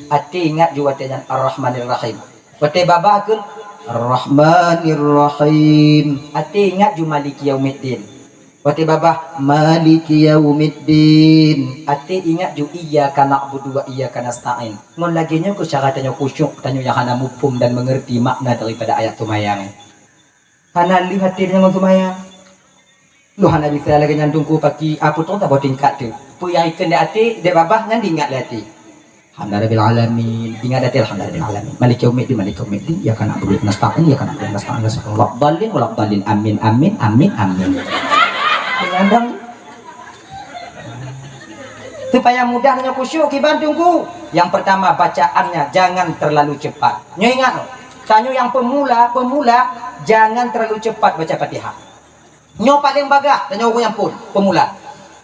Hati ingat ju hatinya Ar-Rahmanir Rahim. Hati babah kun Ar-Rahmanir Rahim. Hati ingat ju Maliki Yaumiddin. Hati babah Maliki Yaumiddin. Hati ingat ju Iyyaka na'budu wa iyyaka nasta'in. Ngon laginya ku syaratnya khusyuk tanya yang hana mufhum dan mengerti makna daripada ayat tumayang. Hana lihat hati dengan tumayang. Lu hana bisa lagi nyandungku pagi apa tu tak boleh tingkat tu. Pu yang ikan di hati, dia babah ngan ingat hati. Alhamdulillah alamin. Ingat hati alhamdulillah alamin. Maliki yaumiddin, maliki yaumiddin. Ya kana na'budu wa nasta'in, ya kana na'budu wa nasta'in. Wallahu dhalin, wallahu dhalin. Amin, amin, amin, amin. Kadang supaya mudahnya khusyuk ibadahku. Yang pertama bacaannya jangan terlalu cepat. Nyo ingat no. Tanya yang pemula jangan terlalu cepat baca Fatihah. Nyo paling bagah tanya aku yang pun pemula.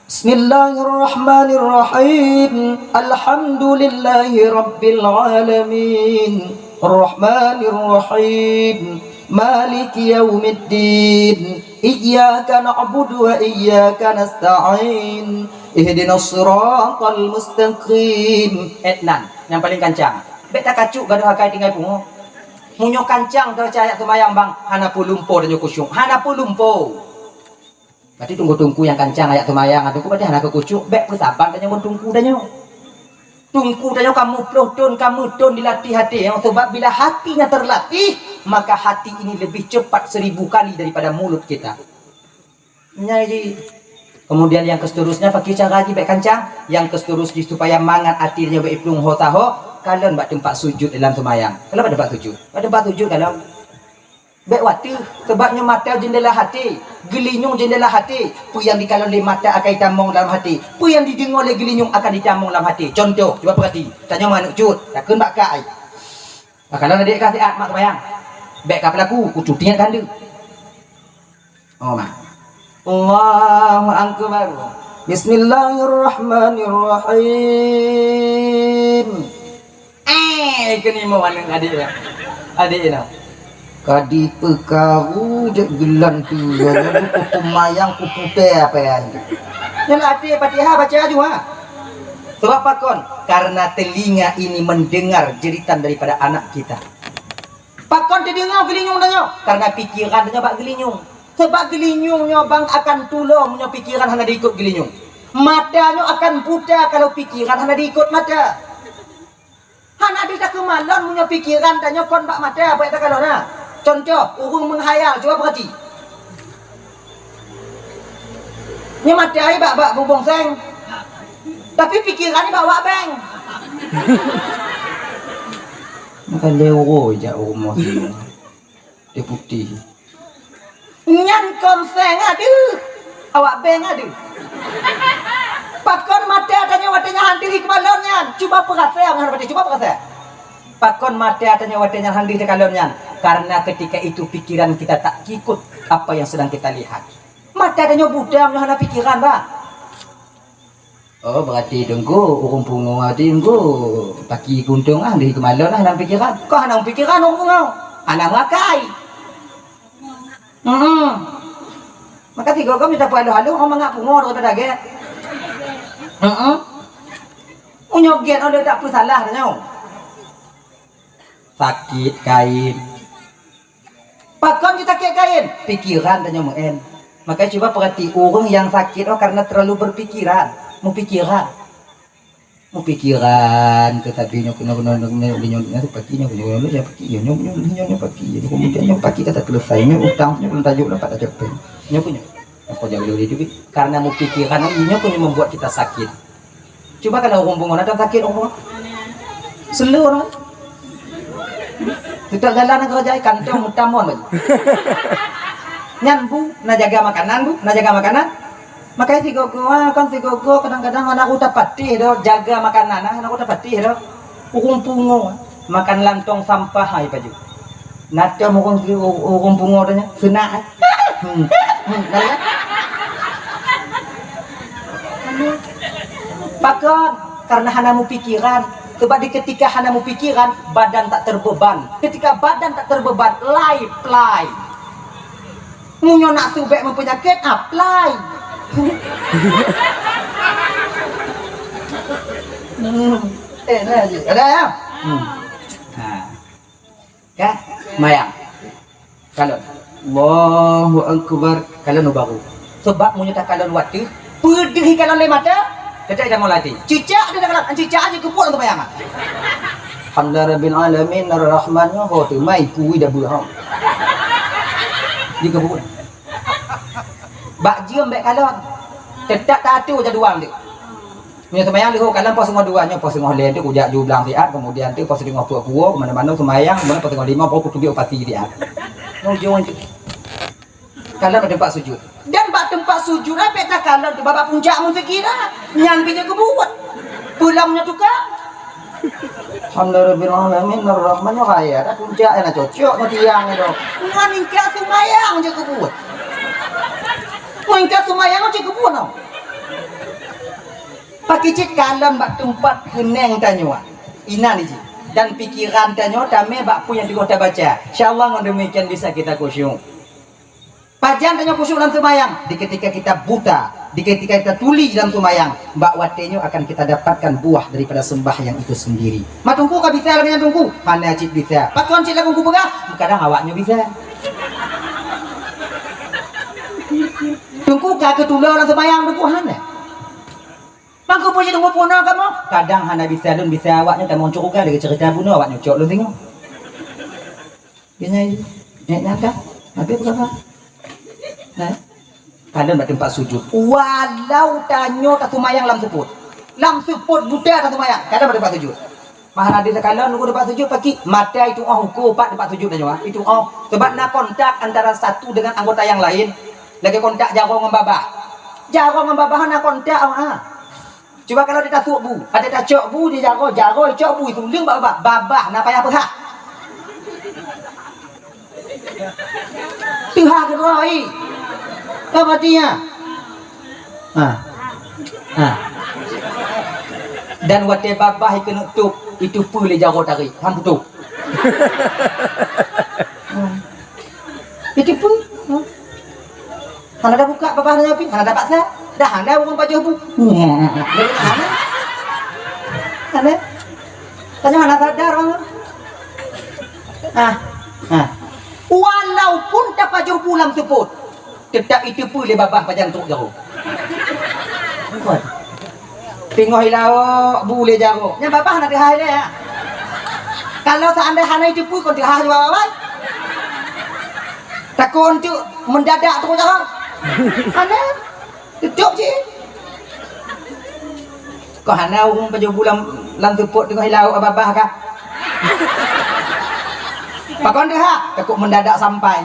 Bismillahirrahmanirrahim. Alhamdulillahi rabbil alamin. Arrahmanirrahim. Maliki yaumiddin. Iyyaka na'budu wa iyyaka nasta'in. Ihdinas siratal mustaqim. Etnan yang paling kancang. Beta kacuk gaduh akai tinggal pungo. Munyo kancang tercaya semayang bang. Hana pulumpo dan kusyuk. Hana pulumpo. Berarti tunggu-tunggu yang kancang ayat semayang. Tunggu berarti hana kekucuk. Bek bersabar dan yang tunggu dan nyo. Tunggu dan nyo kamu pelotun kamu don dilatih hati. Yang sebab bila hatinya terlatih, maka hati ini lebih cepat 1000 kali daripada mulut kita. Jadi kemudian yang seterusnya pakai cara lagi baik kancang. Yang seterusnya supaya mangan hatinya baik plung ho taho. Kalian buat tempat sujud dalam semayang. Kalau pada tempat sujud, dalam baik waktu sebabnya mata jendela hati, gelinyung jendela hati. Pu yang dikalau oleh mata akan ditamong dalam hati. Pu yang didengar oleh gelinyung akan ditamong dalam hati. Contoh, cuba perhati. Tanya mana cut, takkan bakai. Kalau adik kasih mak semayang. Baik kapal aku cutinya kan dia. Oh mak. Allahu akbar. Bismillahirrahmanirrahim. Kini mau mana adik ya? Adik ya. Kadi pekaru dek gelan tu. Jadi kupu mayang kupu teh apa ya? Yang adik Fatihah baca juga. Sebab apa kon? Karena telinga ini mendengar jeritan daripada anak kita. Pakon terdengar gelinyung danyo karena pikiran danyo bak gelinyung. Sebab gelinyungnya bang akan tulung punya pikiran hanya diikut gelinyung. Matanya akan buta kalau pikiran hanya diikut mata. Hana bisa kemalan punya pikiran danyo kon bak mata apa kata kalau na. Contoh urung menghayal coba perhati. Ni mata ai bak bubong seng. Tapi pikiran ni bawa beng. Maka lewo je umur dia putih. Nyan konseng aduh. Awak beng aduh. Pakon mata adanya watanya handiri kemalonnya. Coba perhatian ngarep coba perhatian. Pakon mata adanya watanya handiri kemalonnya. Karena ketika itu pikiran kita tak ikut apa yang sedang kita lihat. Mata adanya budam yang hana pikiran, Pak. Oh berarti tunggu urung pungo ati tunggu pagi kuntung di kemalon nang pikiran. Kok nang pikiran urung pungo? Anak makai. Maka tiga kau minta halu-halu orang ngak pungo daripada ge. Unyoget ada tak apa salah tanya. Sakit kain. Pakon kita sakit kain, pikiran tanya muen. Maka coba perhati orang yang sakit karena terlalu berpikiran. Mau pikiran tetapi nyok paginya pagi jadi kemudian nyok pagi kata selesainya utangnya belum tajuk dapat tajuk pen nyok aku jaga dulu itu karena mau pikiran nyok membuat kita sakit. Coba kalau hubungan ada sakit orang seluruh orang Tutup jalan nak kerja kantong utamon baju. Nyan bu, nak jaga makanan bu, nak jaga makanan. Makanya si gogo, kan si gogo kadang-kadang anak udah patih do jaga makanan, anak udah patih do. Ukung pungo, makan lantong sampah hai baju. Naca ukung pungo dah senang. Dah. Pakon karena hanamu pikiran. Sebab di ketika hanamu pikiran, badan tak terbeban. Ketika badan tak terbeban, fly. Munyo nak subek mempenyakit, apply. Ada ya? Ya, mayang. Kalau Allahu Akbar, kalau nu baru. Sebab munyo tak kalau wati, pedih kalau le mata. Tidak ada mulai. Cicak dia nak cicak aja kepul untuk mayang. Alhamdulillahirabbil alamin arrahmanir rahim. Mai kui dah buah. Di kepul. Bak jiem baik kalon. Tetap tak atu je duang dia. Punya semayang dia kalon pos semua duanya pos semua lain tu ujak ju belang siat kemudian tu pos tengok puak-puak mana-mana semayang kemudian pos tengok 5 pos tujuh upati dia. Nujung tu. Kalon ada tempat sujud. Dan bak tempat sujud apa tak kalon tu babak puncak mun sekira. Nyan pinjam kebuat. Pulangnya tukang. Alhamdulillahirabbil alamin arrahmanir rahim. Tak puncak nak cocok nak tiang tu. Ngan ingkat semayang je kebuat. Ingkat semayang je kebuat tau. Pakai cik kalon bak tempat keneng tanya. Ina ni cik. Dan pikiran tanya tamai bak pun yang kita baca. Insyaallah dengan demikian bisa kita khusyuk. Pajan tanya khusyuk dalam semayang. Di ketika kita buta, di ketika kita tuli dalam semayang, mbak watenyo akan kita dapatkan buah daripada sembahyang itu sendiri. Matungku kah bisa lagi tungku? Mana cik bisa? Pakuan cik lagu pegah? Kadang awaknya bisa. Tungku kah ketulah dalam semayang tungku hana? Mangku punya tunggu puno kamu? Kadang hana bisa lun bisa awaknya tak mau cukup kah dengan cerita puno awaknya cok lun tengok. Gini, nyata, apa berapa? Kalian pada tempat sujud. Walau tanyo tak sumayang lam seput buta tak sumayang. Kalian pada tempat sujud. Mahana di kalian nunggu tempat sujud pakai mata itu hukum pak tempat sujud aja itu sebab nak kontak antara satu dengan anggota yang lain. Lagi kontak jago dengan babah. Jago dengan babah nak kontak Coba kalau dia tak bu, ada tak cok bu dia jago cok bu itu leng babah nak payah apa? Tuhan keroi. Apa dia? Dan wate babah kena tutup itu pun le jago tarik ham tutup. Itu pun Hana dah buka babah dah api, hana dapat saya. Dah hana orang baju bu. Hana. Tanya hana sadar orang. Walaupun tak baju pulang seput. Tetap itu pun le babah pajang tuk jauh. Tengok hilau boleh jauh. Nya babah nak dihai le. Kalau seandainya hana itu pun kon dihai babah. Takon tu mendadak tu jauh. Hana tutup je. Kau hana orang baju bulan lam tepuk tengok hilau babah kah? Pakon dah takut mendadak sampai.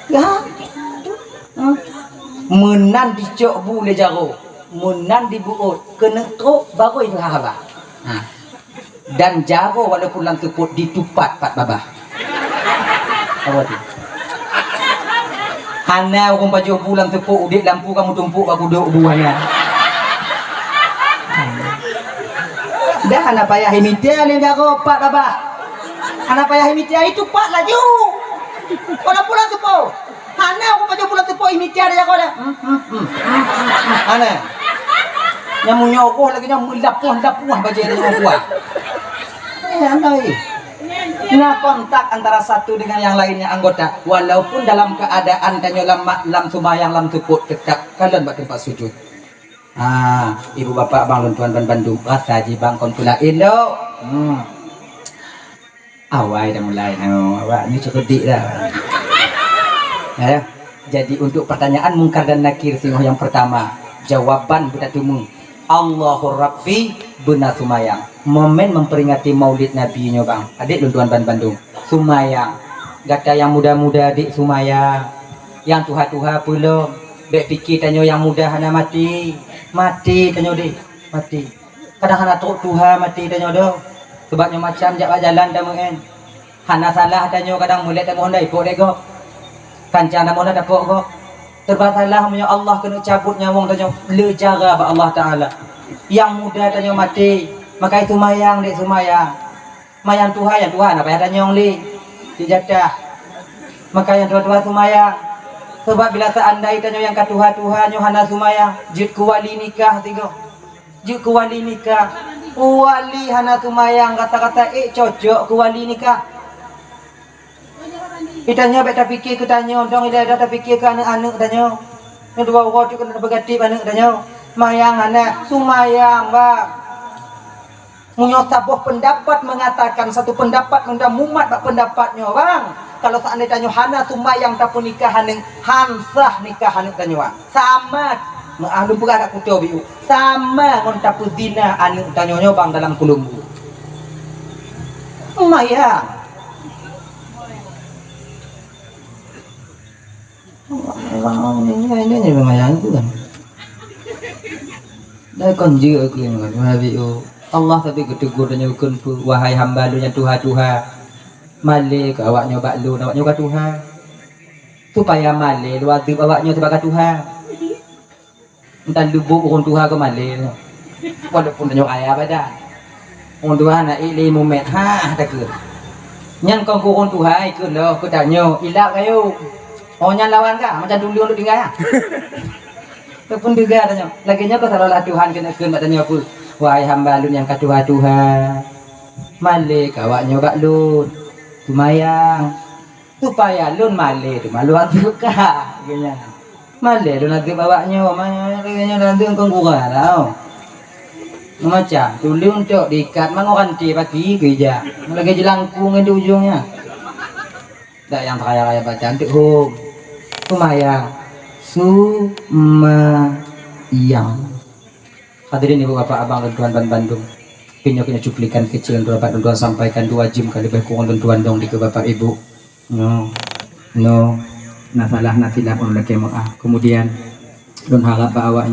Ya. Menan dicok bu le jaro. Menan dibuut kena truk baru itu haba. Dan jaro walaupun lam tepuk ditupat pat babah. Apa tu? Hana orang baju bulan tepuk udik lampu kamu tumpuk aku duduk buahnya. Dah anak payah himitia ni jaro pat babah. Anak payah himitia itu pat laju. Kalau pulang tepuk. Hana aku baju pulang tepuk himitia dia jago dah. Hana. Yang munyokoh lagi yang melapuh baju dia yang kuat. Andai. Nah kontak antara satu dengan yang lainnya anggota walaupun dalam keadaan tanya lam sumayang lam tepuk tetap kalian buat tempat sujud. Ibu bapak bang tuan ban Bandung rasa ji bang kon pulain do. Awai dah mulai awak ni cukup dik dah. Ya. Jadi untuk pertanyaan mungkar dan nakir sing yang pertama, jawaban budak tumu Allahur Rabbi benar sumayang. momen memperingati Maulid Nabi nya bang. Adik luntuan Bandung. Sumayang. Gata yang muda-muda adik sumayang. Yang tuha-tuha belum. Dek pikir tanyo yang muda hana mati. Mati tanyo dek. Mati. Kadang hana truk tuha mati tanyo do. Sebabnya macam jak jalan dah muen. Hana salah tanyo kadang mulai tak mohon dah ikut dek gok. Kancana mohon dah dapat gok. Terbasalah punya Allah kena cabut nyawang tanyo. Lejara ba Allah Taala. Yang muda tanyo mati. Maka itu mayang dek sumayang. Mayang Tuhan apa yang tanyo li. Dijadah. Maka yang tua-tua sumayang. Sebab bila seandai tanyo yang katuha-tuha nyo hana sumayang, jut ku wali nikah tigo. Jut ku wali nikah. Wali hana sumayang kata-kata cocok ku wali nikah. Itanya beta fikir ku tanyo dong ida ada fikir ke anak-anak tanyo. Nya dua orang tu kena bergatip anak tanyo. Mayang hana sumayang ba. Munyo tabuh pendapat mengatakan satu pendapat menda mumat bak pendapatnya bang. Kalau seandainya tanyo hana sumayang tapun nikah haning hansah nikah haning tanyo sama ahlu pura dak kuto biu sama ngon tapu zina anu tanyo nyo bang dalam kulumbu mayang ini mayang itu kan dah konji aku yang biu Allah tapi ketegur dan nyukun wahai hamba lu yang tuha-tuha male ke awaknya baklu awaknya ke Tuhan supaya male lu azib awaknya sebagai Tuhan entar lubuk orang Tuhan ke male walaupun tanya ayah pada orang Tuhan nak ili mumet ha tak ke nyan kong orang Tuhan ikut lo ku tanya ilak kayu nyan lawan kah macam dulu lu tinggal ya pun juga tanya laginya kau salah Tuhan kena tanya apa wahai hamba lu yang katuha Tuhan malik awaknya bak lun sumayang supaya lun malik tu malu suka gini malik lun nanti bawaknya makanya nanti engkau kurang tau macam tu lun cok diikat mang orang ti pagi kerja lagi jelangkung di ujungnya tak yang kaya-kaya baca antik home sumayang sumayang. Hadirin ibu bapak abang dan tuan Bandung. Kini cuplikan kecil untuk bapak dan tuan sampaikan 2 jam kali lebih kurang dan tuan dong di ke bapak ibu. No. Nah salah nasilah pun lagi maaf. Kemudian don harap bawa